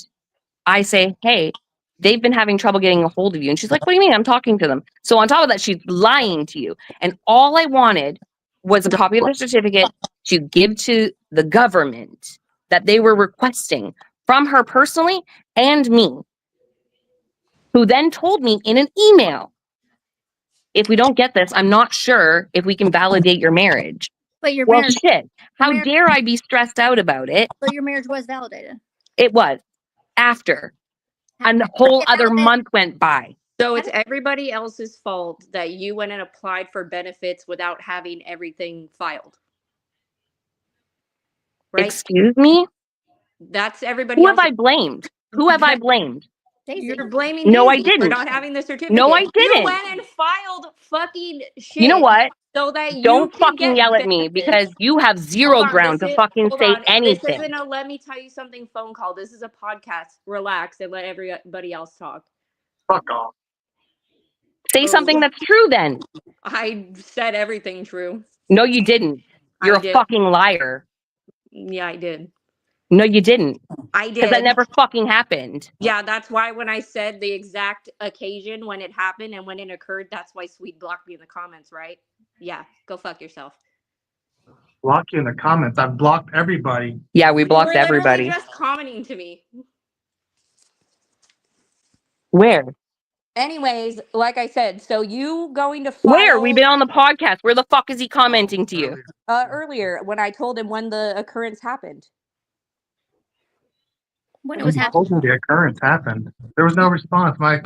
I say, hey, they've been having trouble getting a hold of you. And she's like, what do you mean? I'm talking to them. So on top of that, she's lying to you. And all I wanted was a copy of the certificate to give to the government that they were requesting from her personally and me, who then told me in an email, if we don't get this, I'm not sure if we can validate your marriage. But your Well, marriage, shit. How dare I be stressed out about it? but your marriage was validated. It was after. And the whole other month went by. So it's everybody else's fault that you went and applied for benefits without having everything filed. Right? Excuse me? That's everybody Who else. have I blamed? Who have I blamed? You're blaming No, I Daisy didn't. for not having the certificate. No, I didn't. You went and filed fucking shit. You know what? So that you Don't can fucking get yell at me benefits. because you have zero Hold on, ground to this is- fucking hold say on. This anything. isn't a let me tell you something phone call. This is a podcast. Relax and let everybody else talk. Fuck off. Say something that's true then. I said everything true. No, you didn't. You're a did. fucking liar. Yeah, I did. No, you didn't. I did. Because that never fucking happened. Yeah, that's why when I said the exact occasion when it happened and when it occurred, that's why Sweet blocked me in the comments, right? Yeah, go fuck yourself. Block you in the comments. I've blocked everybody. Yeah, we You blocked were literally everybody. just commenting to me. Where? Anyways, like I said, so you going to file Where? We've been on the podcast. Where the fuck is he commenting to you? earlier when I told him when the occurrence happened. When it was You happening. told me the occurrence happened. There was no response. My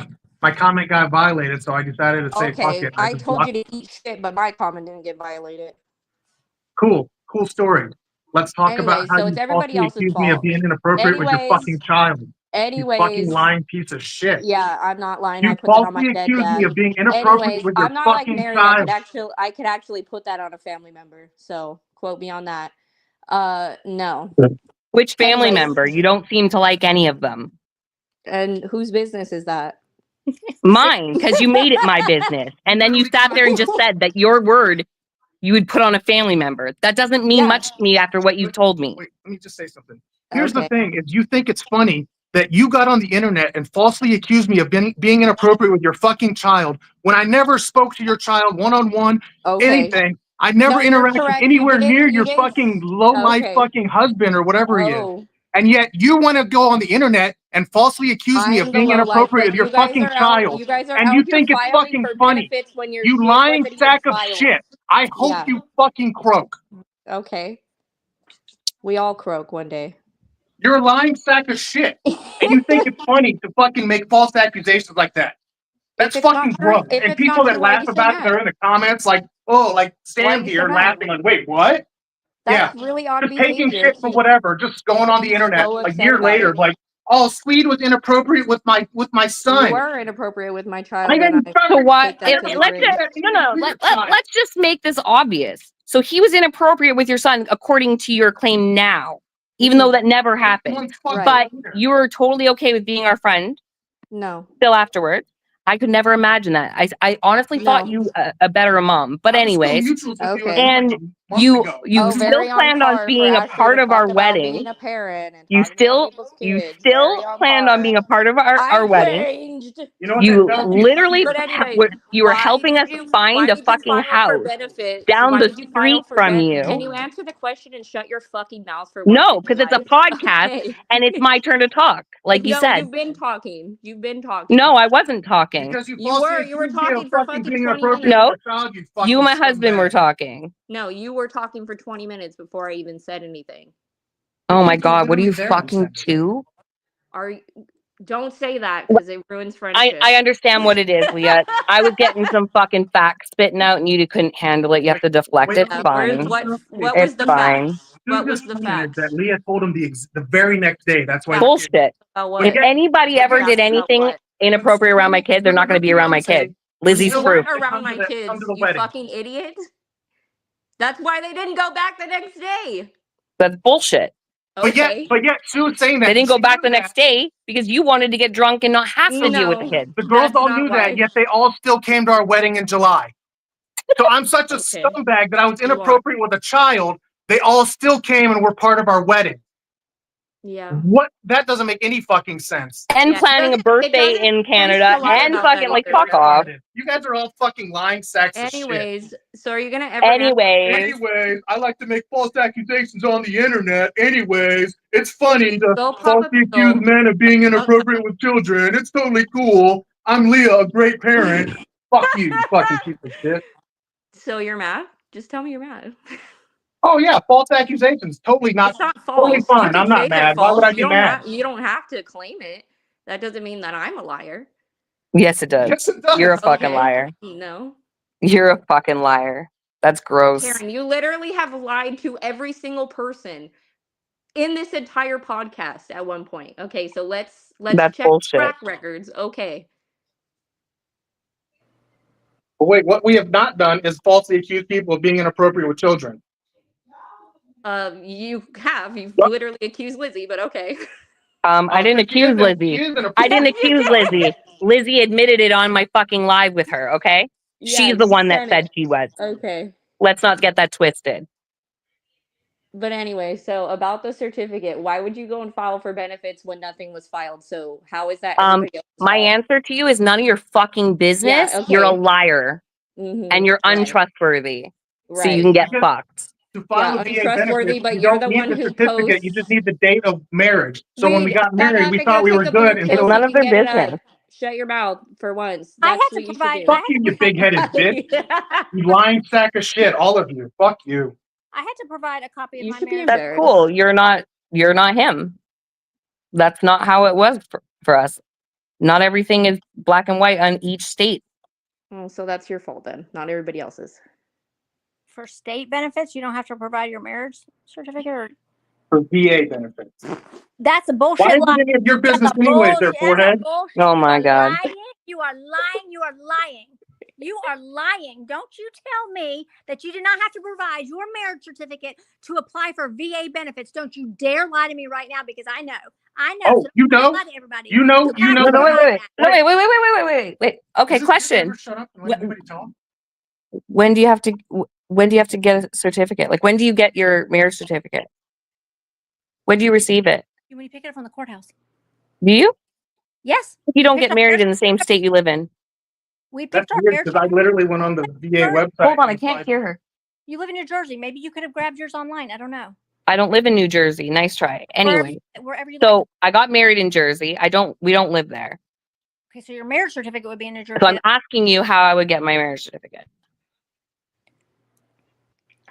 comment got violated, so I decided to say fuck Okay, it. I just told blocked- you to eat shit, but my comment didn't get violated. Cool story. Let's talk Anyway, about how so you it's everybody falsely else's accused me of fault. being inappropriate with your Anyways- fucking child. You Anyways, fucking lying piece of shit. yeah, I'm not lying. I You put that on my falsely dead accused dad. me of being inappropriate Anyways, with your I'm not like fucking Mary. child. I could actually put that on a family member. So quote me on that. No. Which family Anyways. member? You don't seem to like any of them. And whose business is that? Mine, because you made it my business. And then you sat there and just said that your word you would put on a family member. That doesn't mean Yeah. much to me after what you've told me. Wait, let me just say something. Here's the Okay. thing: is you think it's funny that you got on the internet and falsely accused me of being inappropriate with your fucking child when I never spoke to your child one-on-one, Okay. anything. I never No, you're interacted correct. You anywhere didn't- near you your didn't- fucking low-life Okay. fucking husband or whatever he is. Oh, And yet you want to go on the internet and falsely accuse me I'm of the being low life, inappropriate but with your you guys fucking are out- child. You guys are And out you here think it's filing fucking for funny. benefits when your You shit lying wasn't even sack of filed. shit. I hope Yeah. you fucking croak. Okay. We all croak one day. You're a lying sack of shit. And you think it's funny to fucking make false accusations like that. That's If it's not fucking true- gross. if And it's people not that true, why laugh you so about it, they're mad? in the comments like, oh, like Sam you so here mad? laughing like, wait, what? That's really odd Just taking behavior. shit for whatever, just going on the internet so a upset year about later, it. like, oh, Swede was inappropriate with my son. You were inappropriate with my child. I and didn't So why? take that to the Let's grave. let's just make this obvious. So he was inappropriate with your son, according to your claim now, even though that never happened. Right. But you were totally okay with being our friend No. still afterwards. I could never imagine that. I honestly thought you a better mom. But anyways, Okay. and you Oh, still very on planned on par being for a Ashley part to of our talk about wedding. being a parent and You talking about still people's kids. still Very on planned on par. being a part of our I wedding. changed. You know what You that tells me? literally But anyways, you were why helping us did you find a fucking file for house benefits? down Why the did you file street for from Can you. you answer the question and shut your fucking mouth for once No, in because your it's a life? podcast Okay. and it's my turn to talk, like you No, said. you've been talking. You've been talking. No, I wasn't talking. Because you You were talking for fucking 20 minutes. No, you you and my husband were talking. No, you were talking for 20 minutes before I even said anything. Oh my God, what are you fucking two? Don't say that because it ruins friendship. I understand what it is, Leah. I was getting some fucking facts spitting out and you couldn't handle it. You have to deflect. It's fine. What was It's the fine. facts? What was the facts? That Leah told him the very next day. That's why. Bullshit. About what? If anybody ever did About anything what? inappropriate around my kid, they're not going to be around my kid. Lizzie's You proof. weren't around my kids, you fucking idiot. That's why they didn't go back the next day. That's bullshit. Okay. But yet, she was saying that They didn't go she back knew the next day because you wanted to get drunk and not have to deal with the kid. The girls That's all not knew why. that, yet they all still came to our wedding in July. So I'm such a scumbag that I was inappropriate with a child. They all still came and were part of our wedding. Yeah. What? That doesn't make any fucking sense. And Yeah, planning a birthday in Canada and fucking like fuck off. You guys are all fucking lying sacks of shit. Anyways, so are you gonna ever Anyways, I like to make false accusations on the internet. Anyways, it's funny to falsely accuse men of being inappropriate with children. It's totally cool. I'm Leah, a great parent. Fuck you, you fucking piece of shit. So you're mad? Just tell me you're mad. Oh yeah, false accusations. Totally not. It's not false. Totally You fine. can I'm say not they're mad. Why would false. I be mad? You don't have to claim it. That doesn't mean that I'm a liar. Yes, it does. Yes, it does. You're a fucking Okay. liar. No. You're a fucking liar. That's gross. Karen, you literally have lied to every single person in this entire podcast at one point. Okay, so let's That's check bullshit. track records. Okay. But wait, what we have not done is falsely accuse people of being inappropriate with children. You've literally accused Lizzie, but okay. I didn't accuse Lizzie. I didn't accuse Lizzie. Lizzie admitted it on my fucking live with her, okay? Yeah, She's the you one that said said it. she was. Okay. Let's not get that twisted. But anyway, so about the certificate, why would you go and file for benefits when nothing was filed? So how is that everybody else's My fault? answer to you is none of your fucking business. Yeah, You're a okay. liar. Mhm, And you're right. untrustworthy. So Right. you can get fucked. To file Yeah, a VA untrustworthy, benefit, but you you're don't the need one the who certificate. posts- You just need the date of marriage. So when we got married, we Pick thought up we the were blue good. And pill so so none you of their can get it business. up. Shut your mouth for once. I had That's to what you should provide. do. fuck you, you big-headed bitch. You lying sack of shit, all of you. Fuck you. I had to provide a copy of You my should be marriage. That's cool. You're not him. That's not how it was for us. Not everything is black and white on each state. Oh, so that's your fault then, not everybody else's. For state benefits, you don't have to provide your marriage certificate. Or For VA benefits. that's a bullshit Why is lie. it any of your That's business a anyways, there, bullshit- forehead? that's a bullshit. Oh my God. You are lying. You are lying. You are lying. Don't you tell me that you did not have to provide your marriage certificate to apply for VA benefits. Don't you dare lie to me right now, because I know. Oh, so you don't know? lie to everybody. You know? You know? No, wait, that? wait. Okay, Does this bitch question. ever shut up and let anybody talk? When do you have to get a certificate? Like, when do you get your marriage certificate? When do you receive it? When you pick it up from the courthouse. Do you? Yes. You don't Pick get up married marriage- in the same state you live in. We picked That's our weird marriage. because I literally went on the VA website. Hold on, I and can't applied. hear her. You live in New Jersey. Maybe you could have grabbed yours online. I don't know. I don't live in New Jersey. Nice try. Anyway, Wherever you live. so I got married in Jersey. We don't live there. Okay, so your marriage certificate would be in New Jersey. So I'm asking you how I would get my marriage certificate.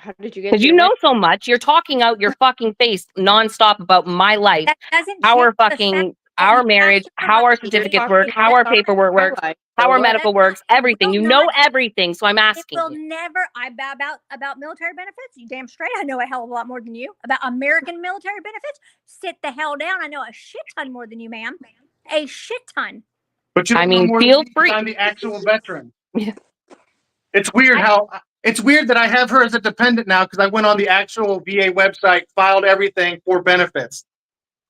How did you get? Because you know so much. You're talking out your fucking face nonstop about my life, That doesn't our change the fact fucking, that our you have marriage, to how our provide certificates You're work, talking how our about paperwork my works, life. how So our what? medical works, It everything. will You know not. everything. So I'm It asking will you. never. About military benefits. You damn straight. I know a hell of a lot more than you about American military benefits. Sit the hell down. I know a shit ton more than you, ma'am. A shit ton. But you I don't know mean, more feel than me 'cause free. I'm the actual veteran. Yeah. It's weird it's weird that I have her as a dependent now because I went on the actual VA website, filed everything for benefits.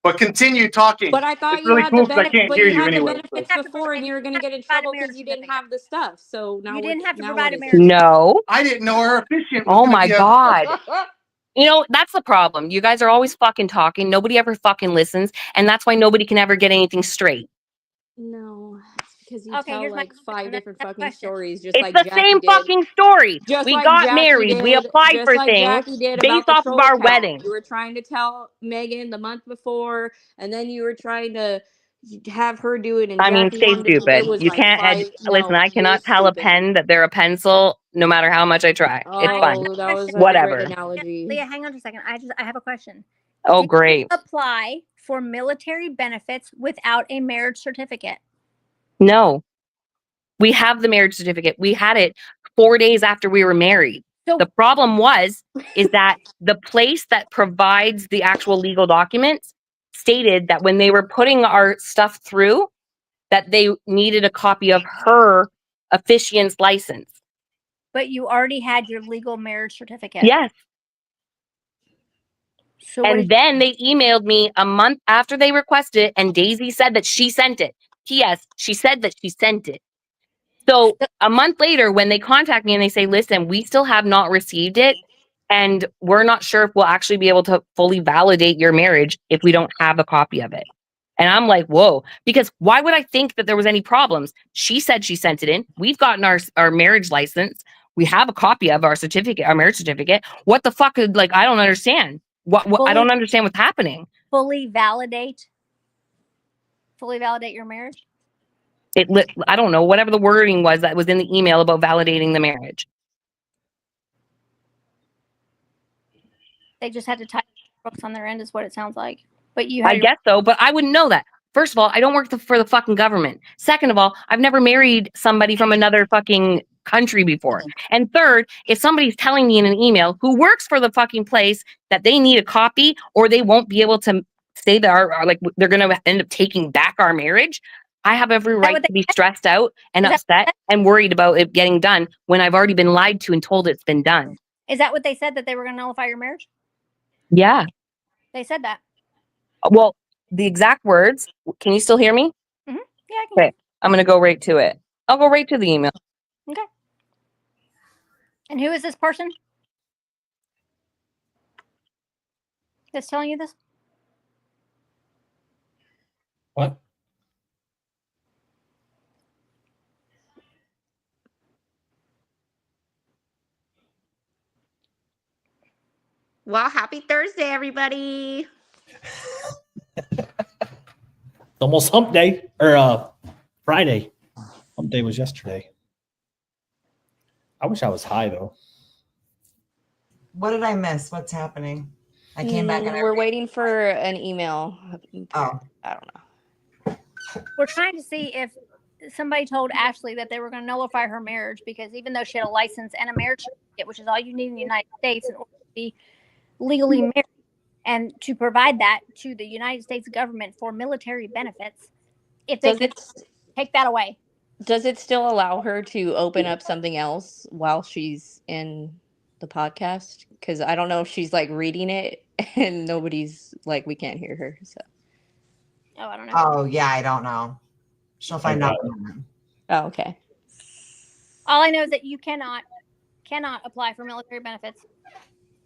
But continue talking. But I thought It's you really had cool the because I benefit. can't But hear you you had the anyway. benefits So. before, and you were going to get in Provide a trouble marriage because you didn't certificate. have the stuff. So now You didn't have to now provide what a is marriage. No. I didn't know our officiant was Oh going to my be a. God. You know, that's the problem. You guys are always fucking talking. Nobody ever fucking listens. And that's why nobody can ever get anything straight. No, it's because you Okay, tell here's my like 5 different fucking question. stories, just It's like the Jackie same did. fucking story. Just We like got Jackie married. We did. applied Just for like things Jackie did based about the off of troll our account. wedding. You were trying to tell Megan the month before, and then you were trying to have her do it, and I mean, Jackie stay wanted to. stupid. It was You like can't listen, No, I you're cannot tell a stupid. pen that they're a pencil no matter how much I try. It's fine. Oh, that was such a Whatever. great analogy. Leah, hang on just a second. I have a question. Oh, Did great. you apply for military benefits without a marriage certificate? No. We have the marriage certificate. We had it 4 days after we were married. So The problem is that the place that provides the actual legal documents stated that when they were putting our stuff through, that they needed a copy of her officiant's license. but you already had your legal marriage certificate. Yes. So what And then they emailed me a month after they requested it, and Daisy said that she sent it. P.S. She said that she sent it. So a month later, when they contact me and they say, listen, we still have not received it, and we're not sure if we'll actually be able to fully validate your marriage if we don't have a copy of it. And I'm like, whoa, because why would I think that there was any problems? She said she sent it in. We've gotten our marriage license. We have a copy of our certificate, our marriage certificate. What the fuck? Like, I don't understand. What I don't understand what's happening. fully validate your marriage? I don't know, whatever the wording was that was in the email about validating the marriage. They just had to type books on their end is what it sounds like. But you had I guess so, but I wouldn't know that. First of all, I don't work for the fucking government. Second of all, I've never married somebody from another fucking country before. And third, if somebody's telling me in an email who works for the fucking place that they need a copy or they won't be able to say that like they're going to end up taking back our marriage, I have every right to be stressed out and upset and worried about it getting done when I've already been lied to and told it's been done. Is that what they said, that they were going to nullify your marriage? Yeah. They said that. Well, the exact words, can you still hear me? Mm-hmm. Yeah, I can. Okay, I'm going to go right to it. I'll go right to the email. Okay. And who is this person that's telling you this? What? Well, happy Thursday, everybody. It's almost hump day or Friday. Hump day was yesterday. I wish I was high though. What did I miss? What's happening? I came back and We're waiting for an email. Oh, I don't know. We're trying to see if somebody told Ashley that they were going to nullify her marriage because even though she had a license and a marriage certificate, which is all you need in the United States in order to be legally married, and to provide that to the United States government for military benefits, if they could take that away. Does it still allow her to open up something else while she's in the podcast? Because I don't know if she's like reading it and nobody's like, we can't hear her. So. Oh, I don't know. Oh, yeah, I don't know. She'll find out. Oh, okay. All I know is that you cannot apply for military benefits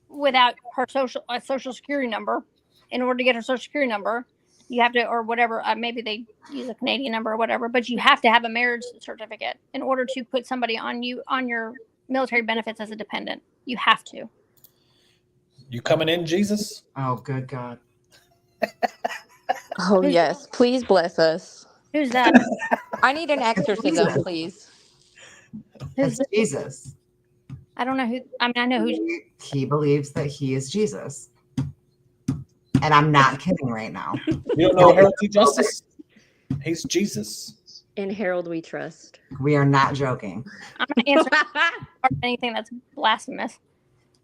without her social security number. In order to get her social security number, you have to, or whatever, maybe they use a Canadian number or whatever, but you have to have a marriage certificate in order to put somebody on your military benefits as a dependent. You have to. You coming in, Jesus? Oh, good God. Oh, yes. Please bless us. Who's that? I need an exorcism, please. It's Jesus. I don't know who. I mean, I know who. He believes that he is Jesus. And I'm not kidding right now. You don't know Harold T. Justice? He's Jesus. In Harold we trust. We are not joking. I'm not answering anything that's blasphemous.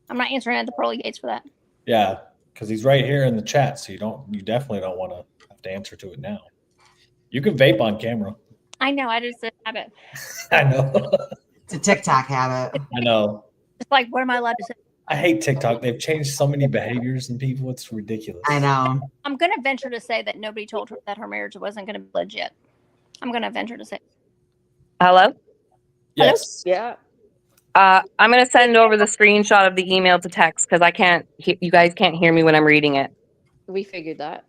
I'm not answering at the pearly gates for that. Yeah, because he's right here in the chat, so you definitely don't want to have to answer to it now. You can vape on camera. I know. I just have it. I know. It's a TikTok habit. I know. It's like, what am I allowed to say? I hate TikTok. They've changed so many behaviors in people. It's ridiculous. I know. I'm going to venture to say that nobody told her that her marriage wasn't going to be legit. I'm going to venture to say. Hello? Yes. Yeah. I'm going to send over the screenshot of the email to text because you guys can't hear me when I'm reading it. We figured that.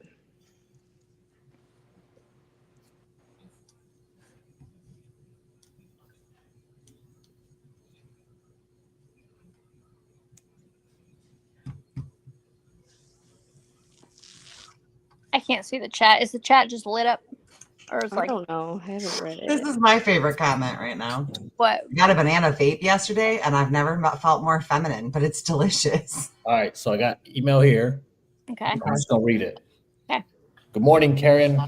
I can't see the chat. Is the chat just lit up? Or is I like, don't know. I haven't read it. This is my favorite comment right now. What? I got a banana vape yesterday, and I've never felt more feminine, but it's delicious. All right, so I got email here. Okay. I'm just gonna read it. Okay. Good morning, Karen.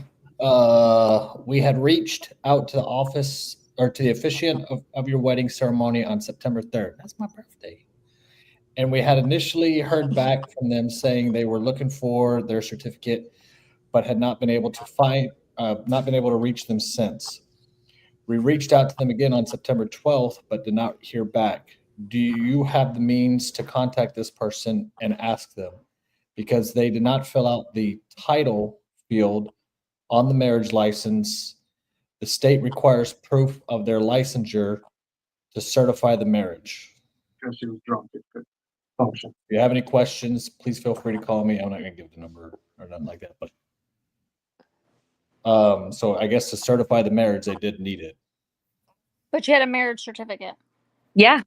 We had reached out to the office or to the officiant of your wedding ceremony on September 3rd. That's my birthday. And we had initially heard back from them saying they were looking for their certificate, but had not been able to reach them since. We reached out to them again on September 12th, but did not hear back. Do you have the means to contact this person and ask them? Because they did not fill out the title field on the marriage license. The state requires proof of their licensure to certify the marriage. Because she was drunk. It could function. If you have any questions, please feel free to call me. I'm not going to give the number or nothing like that, but so I guess to certify the marriage, they did need it. But you had a marriage certificate. Yeah.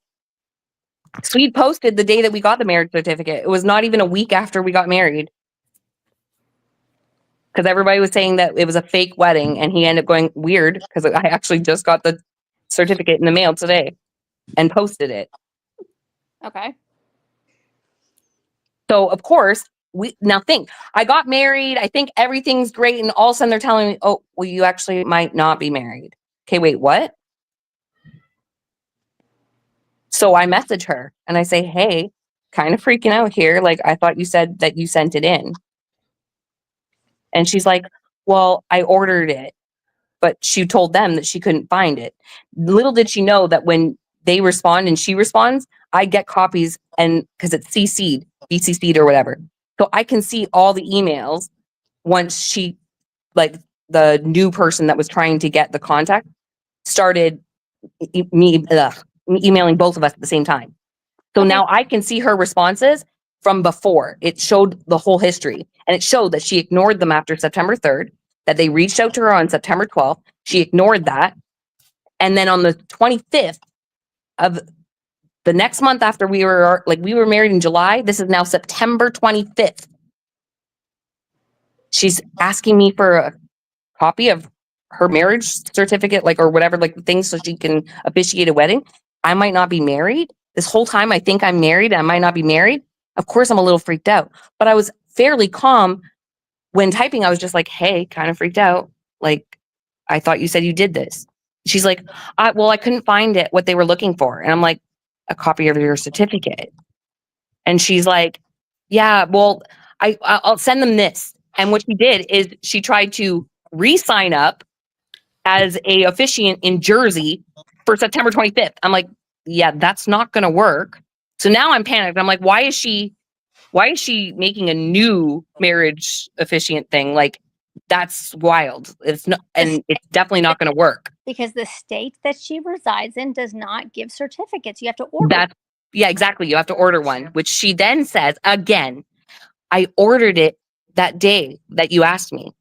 Swede posted the day that we got the marriage certificate. It was not even a week after we got married. Because everybody was saying that it was a fake wedding, and he ended up going weird because I actually just got the certificate in the mail today and posted it. Okay. So of course, I got married. I think everything's great, and all of a sudden they're telling me, "Oh, well, you actually might not be married." Okay, wait, what? So I message her and I say, "Hey, kind of freaking out here. Like, I thought you said that you sent it in." And she's like, "Well, I ordered it," but she told them that she couldn't find it. Little did she know that when they respond and she responds, I get copies, and because it's BCC'd or whatever. So I can see all the emails once she, like the new person that was trying to get the contact, started emailing both of us at the same time. So now I can see her responses from before. It showed the whole history, and it showed that she ignored them after September 3rd, that they reached out to her on September 12th. She ignored that. And then on the 25th of the next month after we were married in July, this is now September 25th. She's asking me for a copy of her marriage certificate, or whatever, things so she can officiate a wedding. I might not be married. This whole time I think I'm married and I might not be married. Of course I'm a little freaked out, but I was fairly calm when typing. I was just like, "Hey, kind of freaked out. Like, I thought you said you did this." She's like, "Well, I couldn't find it, what they were looking for." And I'm like, "A copy of your certificate." And she's like, "Yeah, well, I'll send them this." And what she did is she tried to re-sign up as a officiant in Jersey for September 25th. I'm like, "Yeah, that's not going to work." So now I'm panicked. I'm like, why is she making a new marriage officiant thing? Like, that's wild. It's not, and it's definitely not going to work. Because the state that she resides in does not give certificates. You have to order. Yeah, exactly. You have to order one, which she then says again, "I ordered it that day that you asked me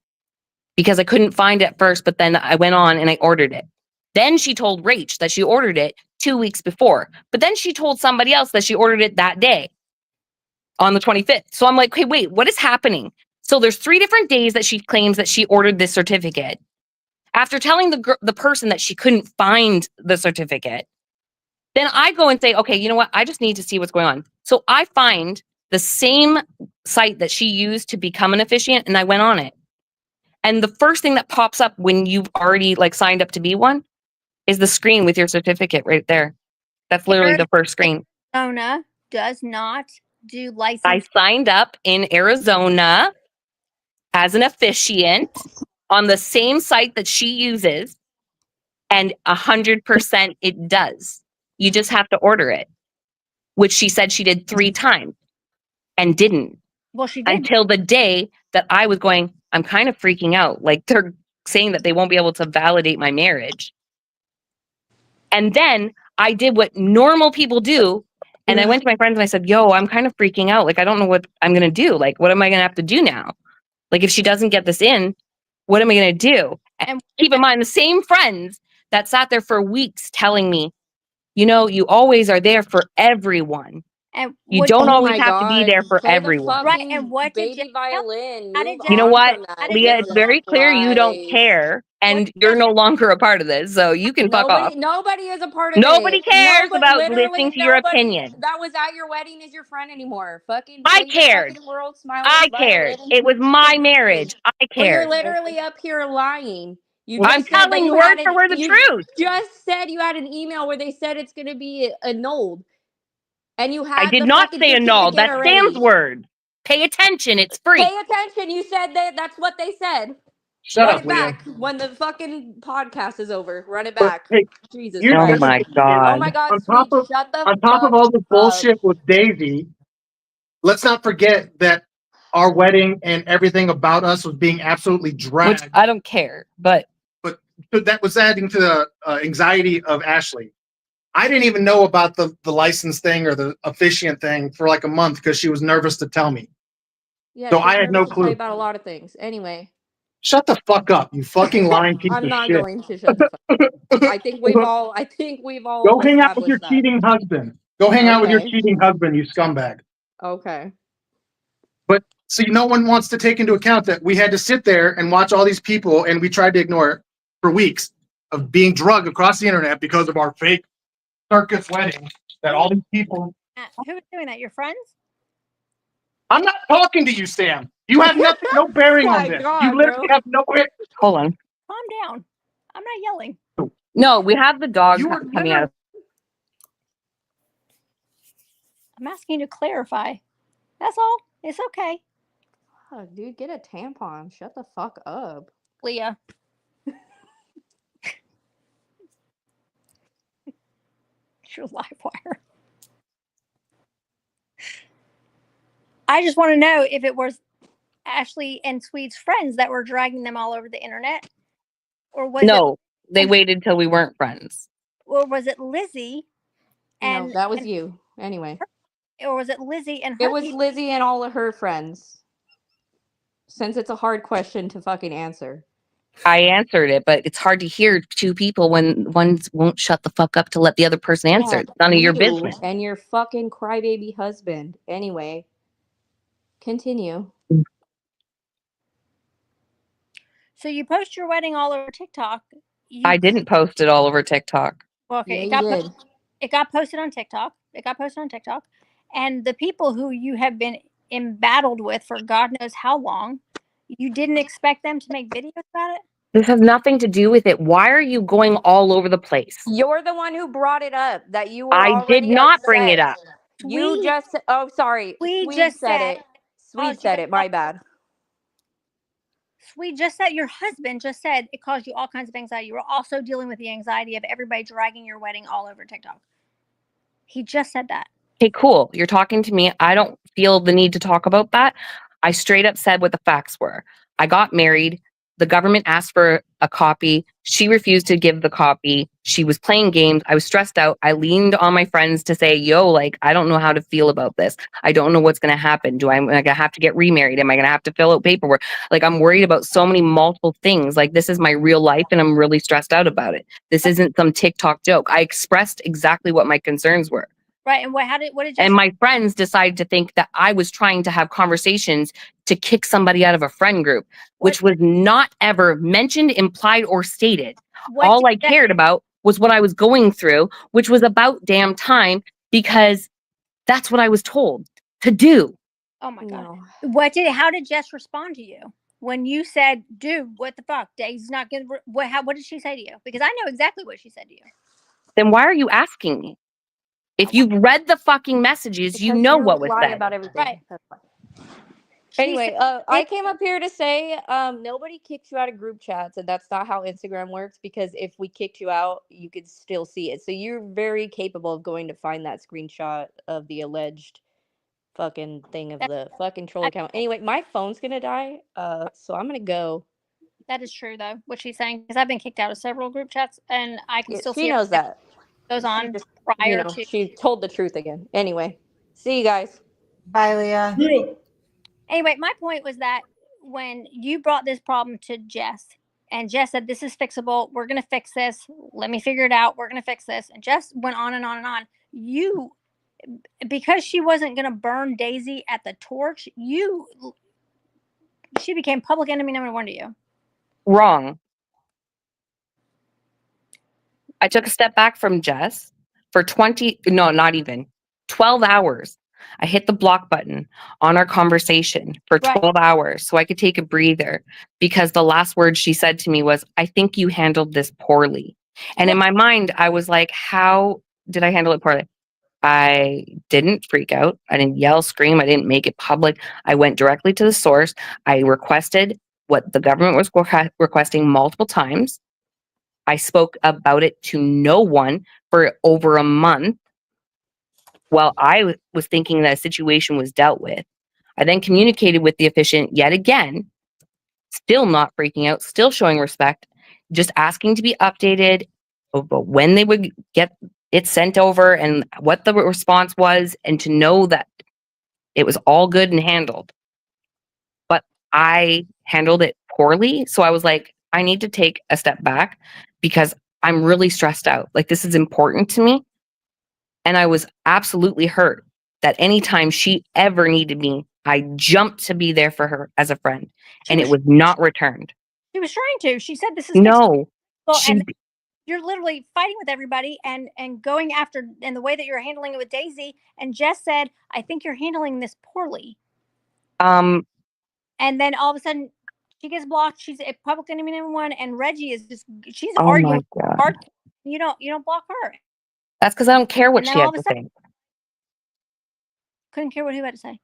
because I couldn't find it first, but then I went on and I ordered it." Then she told Rach that she ordered it 2 weeks before, but then she told somebody else that she ordered it that day on the 25th. So I'm like, "Okay, wait, what is happening?" So there's 3 different days that she claims that she ordered this certificate. After telling the person that she couldn't find the certificate, Then I go and say, okay, you know what? I just need to see what's going on. So I find the same site that she used to become an officiant, and I went on it. And the first thing that pops up when you've already like signed up to be one is the screen with your certificate right there. That's literally the first screen. Arizona does not do license. I signed up in Arizona as an officiant on the same site that she uses, and 100% it does. You just have to order it, which she said she did 3 times and didn't. Well, she did. Until the day that I was going, I'm kind of freaking out. Like they're saying that they won't be able to validate my marriage. And then I did what normal people do. And I went to my friends and I said, yo, I'm kind of freaking out. Like, I don't know what I'm going to do. Like, what am I going to have to do now? Like, if she doesn't get this in, what am I going to do? And keep in mind, the same friends that sat there for weeks telling me, you know, you always are there for everyone. And you what- don't Oh always my have to be God, there for play the everyone. Right, and what did baby you violin? How did Move you You know on what, from that. Leah? It's very clear you don't Life. care, and you're no longer a part of this, so you can fuck off. Nobody is a part of it. Nobody cares about literally listening to your nobody opinion. that was at your wedding is your friend anymore. Fucking I play your cared. fucking world smile. I cared. It was my marriage. I Well, you're cared. literally up here lying. You I'm just said that telling you you had word for word the you truth. just said you had an email where they said it's going to be annulled, and you had. I did the not fucking say annulled. certificate That's already. Sam's word. Pay attention. It's free. Pay attention. You said that's what they said. Shut Run up, it Leah. back when the fucking podcast is over. Run it But, back. hey, Jesus here's Christ. the my thing. God. Oh my God, On sweet. top of Shut the on top of fuck all the up. bullshit with Daisy, let's not forget that our wedding and everything about us was being absolutely dragged. Which I don't care, but That was adding to the anxiety of Ashley. I didn't even know about the license thing or the officiant thing for like a month because she was nervous to tell me. Yeah, So she's I had no nervous to tell you clue. about a lot of things. Anyway, Shut the fuck up, you fucking lying piece I'm of not shit. going to shut the fuck up. I think we've all Go hang out with your established that. cheating husband. Go hang out with your Okay. cheating husband, you scumbag. Okay. But see, no one wants to take into account that we had to sit there and watch all these people, and we tried to ignore it for weeks of being drugged across the internet because of our fake circus wedding. That all these people. Who was doing that? Your friends? I'm not talking to you, Sam. You have nothing, no bearing My on this. God, You literally bro. have no. hold on. Calm down. I'm not yelling. No, we have the dog You were coming out. I'm asking you to clarify. That's all. It's okay. Oh, dude, get a tampon. Shut the fuck up. Leah. You're a live wire. I just want to know if it was Ashley and Sweet's friends that were dragging them all over the internet, or was No, they waited till we weren't friends. or was it Lizzie? And No, that was you. Anyway. Or was it Lizzie and her? It was Lizzie and all of her friends. Since it's a hard question to fucking answer. I answered it, but it's hard to hear two people when one won't shut the fuck up to let the other person answer. Yeah, It's none of your you business. And your fucking crybaby husband. Anyway, continue. So you post your wedding all over TikTok. I didn't post it all over TikTok. Well, okay, Yeah, you did. It got posted on TikTok. And the people who you have been embattled with for God knows how long, you didn't expect them to make videos about it? This has nothing to do with it. Why are you going all over the place? You're the one who brought it up. That you were I did already not bring it upset. up. You Sweet. just. Oh, sorry. We Sweet just said said- it. Sweet said it. My bad. Sweet just said your husband just said it caused you all kinds of anxiety. You were also dealing with the anxiety of everybody dragging your wedding all over TikTok. He just said that. Okay, cool. You're talking to me. I don't feel the need to talk about that. I straight up said what the facts were. I got married. The government asked for a copy. She refused to give the copy. She was playing games. I was stressed out. I leaned on my friends to say, yo, like, I don't know how to feel about this. I don't know what's going to happen. Am I going to have to get remarried? Am I going to have to fill out paperwork? Like, I'm worried about so many multiple things. Like, this is my real life and I'm really stressed out about it. This isn't some TikTok joke. I expressed exactly what my concerns were. Right. And what did you And my friends decided to think that I was trying to have conversations to kick somebody out of a friend group, which was not ever mentioned, implied, or stated. All I cared about was what I was going through, which was about damn time because that's what I was told to do. Oh my God. No. How did Jess respond to you when you said, dude, what the fuck? Daisy's not going to, what did she say to you? Because I know exactly what she said to you. Then why are you asking me? If you've read the fucking messages, you Because know you what was lie said. about everything. Right. That's fine. She Anyway, said- I came up here to say nobody kicks you out of group chats, and that's not how Instagram works, because if we kicked you out, you could still see it. So you're very capable of going to find that screenshot of the alleged fucking thing of the fucking troll account. Anyway, my phone's gonna die, so I'm gonna go. That is true, though, what she's saying, because I've been kicked out of several group chats, and I can Yeah, still she see knows everything that. that goes She on just, prior to. she told the truth again. Anyway, see you guys. Bye, Leah. Anyway, my point was that when you brought this problem to Jess, and Jess said, this is fixable, we're going to fix this, let me figure it out, we're going to fix this, and Jess went on and on and on. You, because she wasn't going to burn Daisy at the torch, she became public enemy number one to you. Wrong. I took a step back from Jess for 12 hours. I hit the block button on our conversation for 12 hours so I could take a breather, because the last word she said to me was, I think you handled this poorly. And in my mind, I was like, how did I handle it poorly? I didn't freak out. I didn't yell, scream. I didn't make it public. I went directly to the source. I requested what the government was requesting multiple times. I spoke about it to no one for over a month while I was thinking that a situation was dealt with. I then communicated with the officiant yet again, still not freaking out, still showing respect, just asking to be updated about when they would get it sent over and what the response was, and to know that it was all good and handled. But I handled it poorly. So I was like, I need to take a step back because I'm really stressed out. Like, this is important to me. And I was absolutely hurt that anytime she ever needed me, I jumped to be there for her as a friend, and it was not returned. She was trying to. She said, this is No. and you're literally fighting with everybody and going after, and the way that you're handling it with Daisy. And Jess said, I think you're handling this poorly. And then all of a sudden she gets blocked. She's a public enemy number one, and Reggie is just, she's arguing hard. You don't block her. That's because I don't care what she had to say. Couldn't care what who had to say.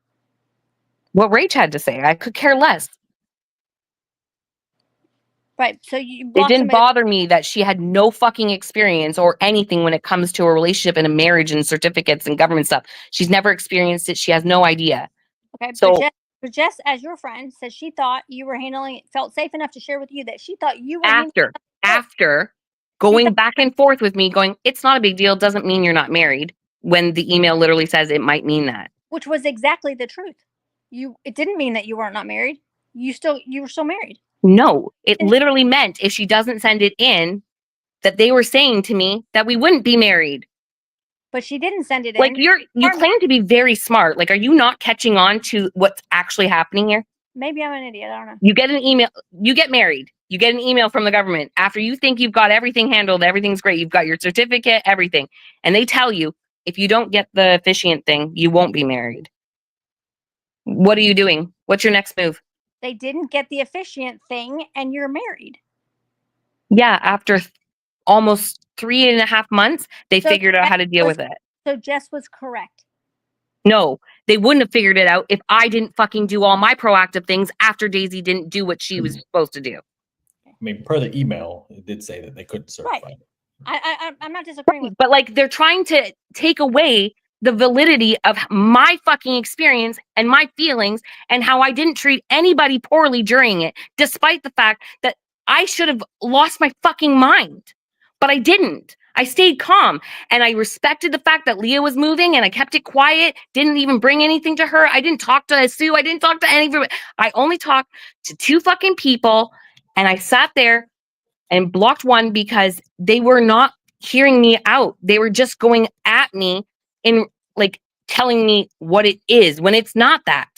What Rach had to say. I could care less. Right. So you it didn't bother me that she had no fucking experience or anything when it comes to a relationship and a marriage and certificates and government stuff. She's never experienced it. She has no idea. Okay. So but Jess, as your friend, said she thought you were handling it, felt safe enough to share with you that she thought you were after going back and forth with me, going, it's not a big deal, doesn't mean you're not married, when the email literally says it might mean that. Which was exactly the truth. It didn't mean that you weren't not married. You were still married. No, it literally meant if she doesn't send it in, that they were saying to me that we wouldn't be married. But she didn't send it like in. You claim to be very smart. Like, are you not catching on to what's actually happening here? Maybe I'm an idiot. I don't know. You get an email, you get married, you get an email from the government after you think you've got everything handled, everything's great, you've got your certificate, everything. And they tell you, if you don't get the officiant thing, you won't be married. What are you doing? What's your next move? They didn't get the officiant thing and you're married. Yeah, after almost 3.5 months, they figured out how to deal with it. So Jess was correct. No, they wouldn't have figured it out if I didn't fucking do all my proactive things after Daisy didn't do what she was supposed to do. I mean, per the email, it did say that they couldn't certify. Right. I'm not disagreeing with, but like, they're trying to take away the validity of my fucking experience and my feelings and how I didn't treat anybody poorly during it, despite the fact that I should have lost my fucking mind. But I didn't. I stayed calm and I respected the fact that Leah was moving and I kept it quiet, didn't even bring anything to her. I didn't talk to Sue. I didn't talk to anybody. I only talked to 2 fucking people, and I sat there and blocked one because they were not hearing me out. They were just going at me in like telling me what it is when it's not that.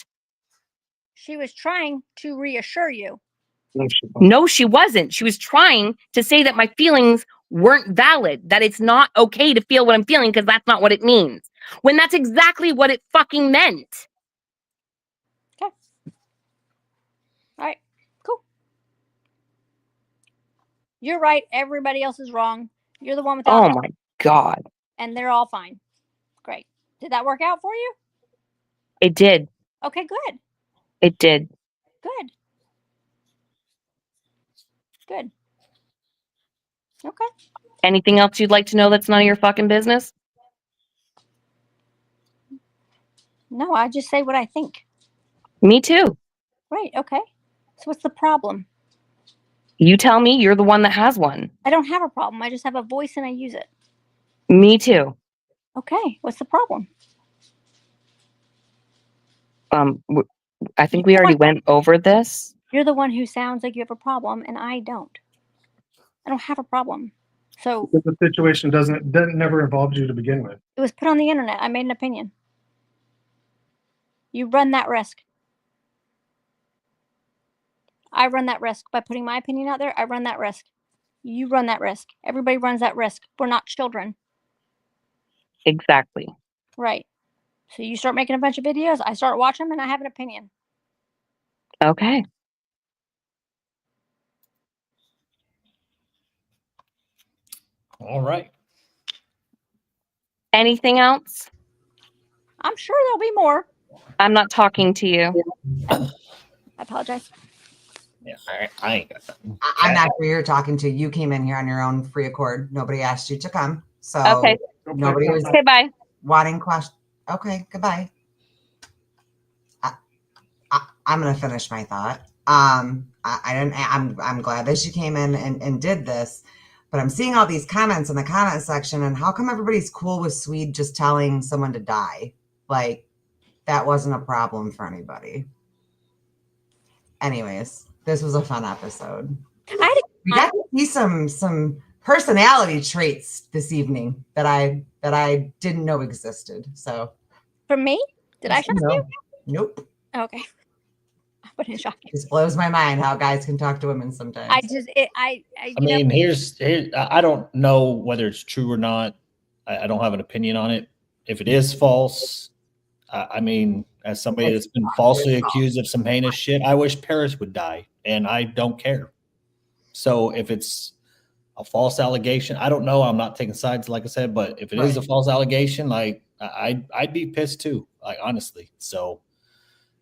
She was trying to reassure you. No, she wasn't. She was trying to say that my feelings weren't valid, that it's not okay to feel what I'm feeling because that's not what it means. When that's exactly what it fucking meant. Okay. All right. Cool. You're right. Everybody else is wrong. You're the one without. Oh my God. And they're all fine. Great. Did that work out for you? It did. Okay, good. It did. Good. Good. Okay. Anything else you'd like to know that's none of your fucking business? No, I just say what I think. Me too. Right. Okay. So what's the problem? You tell me. You're the one that has one. I don't have a problem. I just have a voice and I use it. Me too. Okay. What's the problem? I think we already went over this. You're the one who sounds like you have a problem, and I don't. I don't have a problem. So The situation that never involved you to begin with. it was put on the internet. I made an opinion. You run that risk. I run that risk by putting my opinion out there. I run that risk. You run that risk. Everybody runs that risk. We're not children. Exactly. Right. So you start making a bunch of videos, I start watching them, and I have an opinion. Okay. All right. Anything else? I'm sure there'll be more. I'm not talking to you. I apologize. Yeah, I ain't got that. I'm not who you're talking to. You came in here on your own free accord. Nobody asked you to come. So Okay. nobody was Okay, bye. wanting questions. Okay, goodbye. I'm gonna finish my thought. I'm glad that she came in and did this, but I'm seeing all these comments in the comment section, and how come everybody's cool with Swede just telling someone to die? Like that wasn't a problem for anybody. Anyways, this was a fun episode. We got to see some personality traits this evening that I didn't know existed. So For me? Did I shock you? Nope. Okay. I wouldn't shock you. This blows my mind how guys can talk to women sometimes. I mean, here's I don't know whether it's true or not. I don't have an opinion on it. If it is false, I mean, as somebody that's been falsely accused of some heinous shit, I wish Paris would die, and I don't care. So if it's a false allegation, I don't know. I'm not taking sides, like I said, but if it is a false allegation, like I'd be pissed too, like honestly. So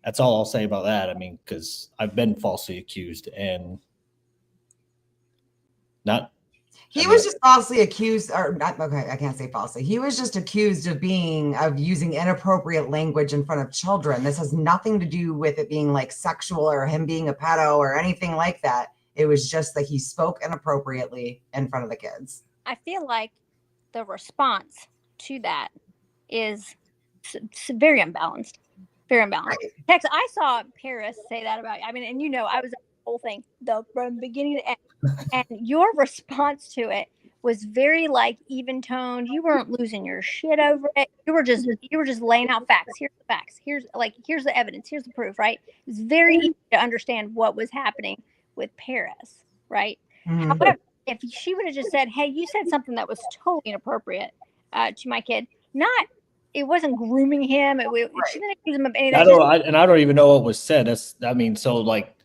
that's all I'll say about that. I mean, because I've been falsely accused and not. He was just falsely accused, or not, okay, I can't say falsely. He was just accused of using inappropriate language in front of children. This has nothing to do with it being like sexual or him being a pedo or anything like that. It was just that he spoke inappropriately in front of the kids. I feel like the response to that is very unbalanced. Very unbalanced. Tex, I saw Paris say that about you. I mean, and you know, I was at the whole thing from beginning to end. And your response to it was very like even toned. You weren't losing your shit over it. You were just laying out facts. Here's the facts. Here's the evidence. Here's the proof, right? It was very easy to understand what was happening with Paris, right? Mm-hmm. However, if she would have just said, hey, you said something that was totally inappropriate to my kid, it wasn't grooming him. She didn't accuse him of anything. I don't even know what was said. So like,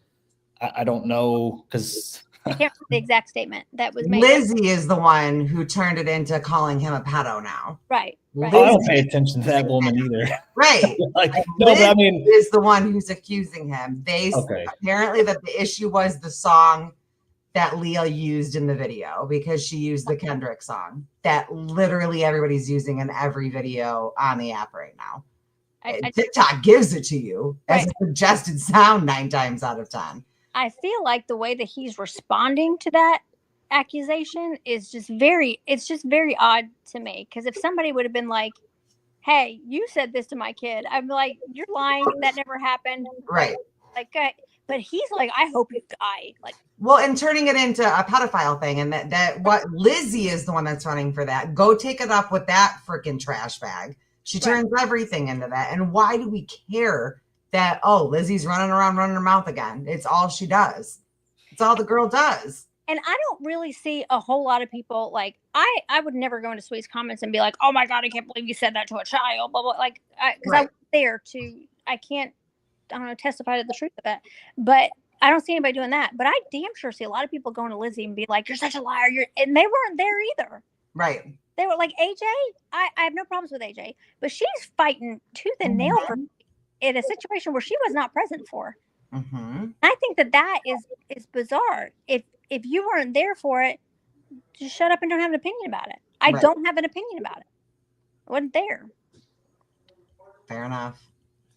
I don't know because I can't remember the exact statement that was made. Lizzie is the one who turned it into calling him a pedo now. Right. I don't pay attention to that woman either. Right. Like, no, but I mean, is the one who's accusing him. Apparently that the issue was the song that Leah used in the video, because she used the Kendrick song that literally everybody's using in every video on the app right now. TikTok gives it to you as a suggested sound 9 times out of 10. I feel like the way that he's responding to that accusation is just very odd to me. Because if somebody would have been like, hey, you said this to my kid, I'm like, you're lying. That never happened. Right. Like, but he's like, I hope you die. Like, well, and turning it into a pedophile thing, and that what Lizzie is the one that's running for that. Go take it up with that freaking trash bag. She turns everything into that. And why do we care that, Lizzie's running around running her mouth again? It's all she does. It's all the girl does. And I don't really see a whole lot of people like I would never go into Sweet's comments and be like, oh my God, I can't believe you said that to a child, blah blah. Like, because I was there to, I don't know, testify to the truth of that. But I don't see anybody doing that. But I damn sure see a lot of people going to Lizzie and be like, you're such a liar. And they weren't there either. Right. They were like, AJ, I have no problems with AJ, but she's fighting tooth and nail for in a situation where she was not present for. Mm-hmm. I think that is bizarre. If you weren't there for it, just shut up and don't have an opinion about it. I don't have an opinion about it. I wasn't there. Fair enough.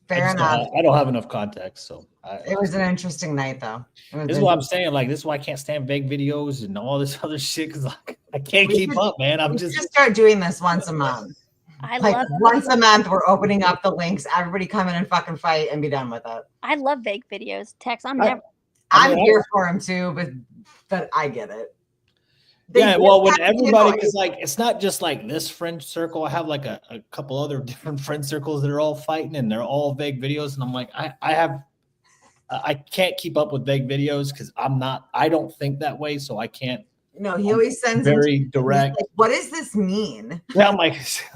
Fair enough. I don't have enough context, so it was an interesting night, though. This is what I'm saying. Like, this is why I can't stand vague videos and all this other shit, because I can't keep up, man. I'm just start doing this once a month. I like love once a month, we're opening up the links. Everybody come in and fucking fight and be done with it. I love vague videos. Text. I'm here for them too, but I get it. Yeah, well, when everybody is like, it's not just like this friend circle. I have like a couple other different friend circles that are all fighting, and they're all vague videos. And I'm like, I can't keep up with vague videos because I don't think that way, so I can't. No, he always sends very direct. Like, what does this mean? Yeah, I'm like,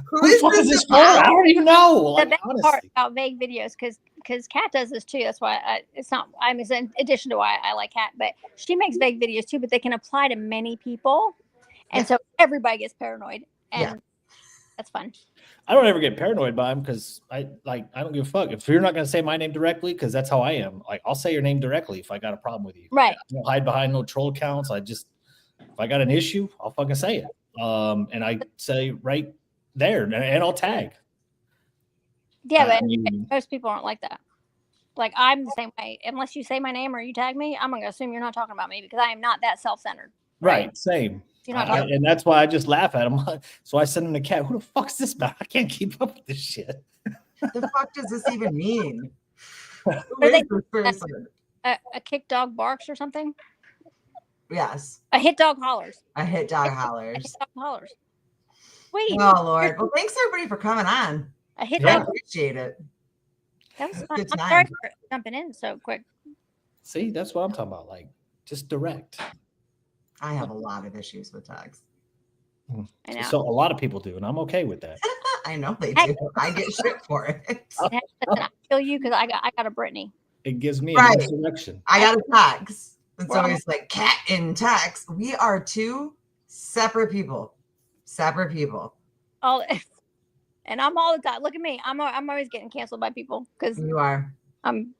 who is this for? I don't even know. Like, the best part about vague videos, because Kat does this too. That's why it's in addition to why I like Kat, but she makes vague videos too. But they can apply to many people, and so everybody gets paranoid, and that's fun. I don't ever get paranoid by them because I don't give a fuck. If you're not going to say my name directly, because that's how I am. Like, I'll say your name directly if I got a problem with you. Right. I don't hide behind no troll accounts. If I got an issue, I'll fucking say it. And I say right there, and I'll tag. Yeah, but most people aren't like that. Like, I'm the same way. Unless you say my name or you tag me, I'm going to assume you're not talking about me because I am not that self-centered. Right. Same. And that's why I just laugh at him. So I send him the cat. Who the fuck's this about? I can't keep up with this shit. The fuck does this even mean? A kick dog barks or something? Yes. A hit dog hollers. A hit dog hollers. A hit dog hollers. Wait. Oh, Lord. Well, thanks everybody for coming on. A hit I dog. appreciate it. That was fun. I'm sorry for jumping in so quick. See, that's what I'm talking about. Like, just direct. I have a lot of issues with tags. I know. So a lot of people do, and I'm okay with that. I know they do. I get shit for it. Listen, I feel you because I got a Brittany. It gives me an insurrection. I got a tags. It's always like cat in tags. We are two separate people. Separate people. And I'm all the time. Look at me. I'm always getting canceled by people because you are. I'm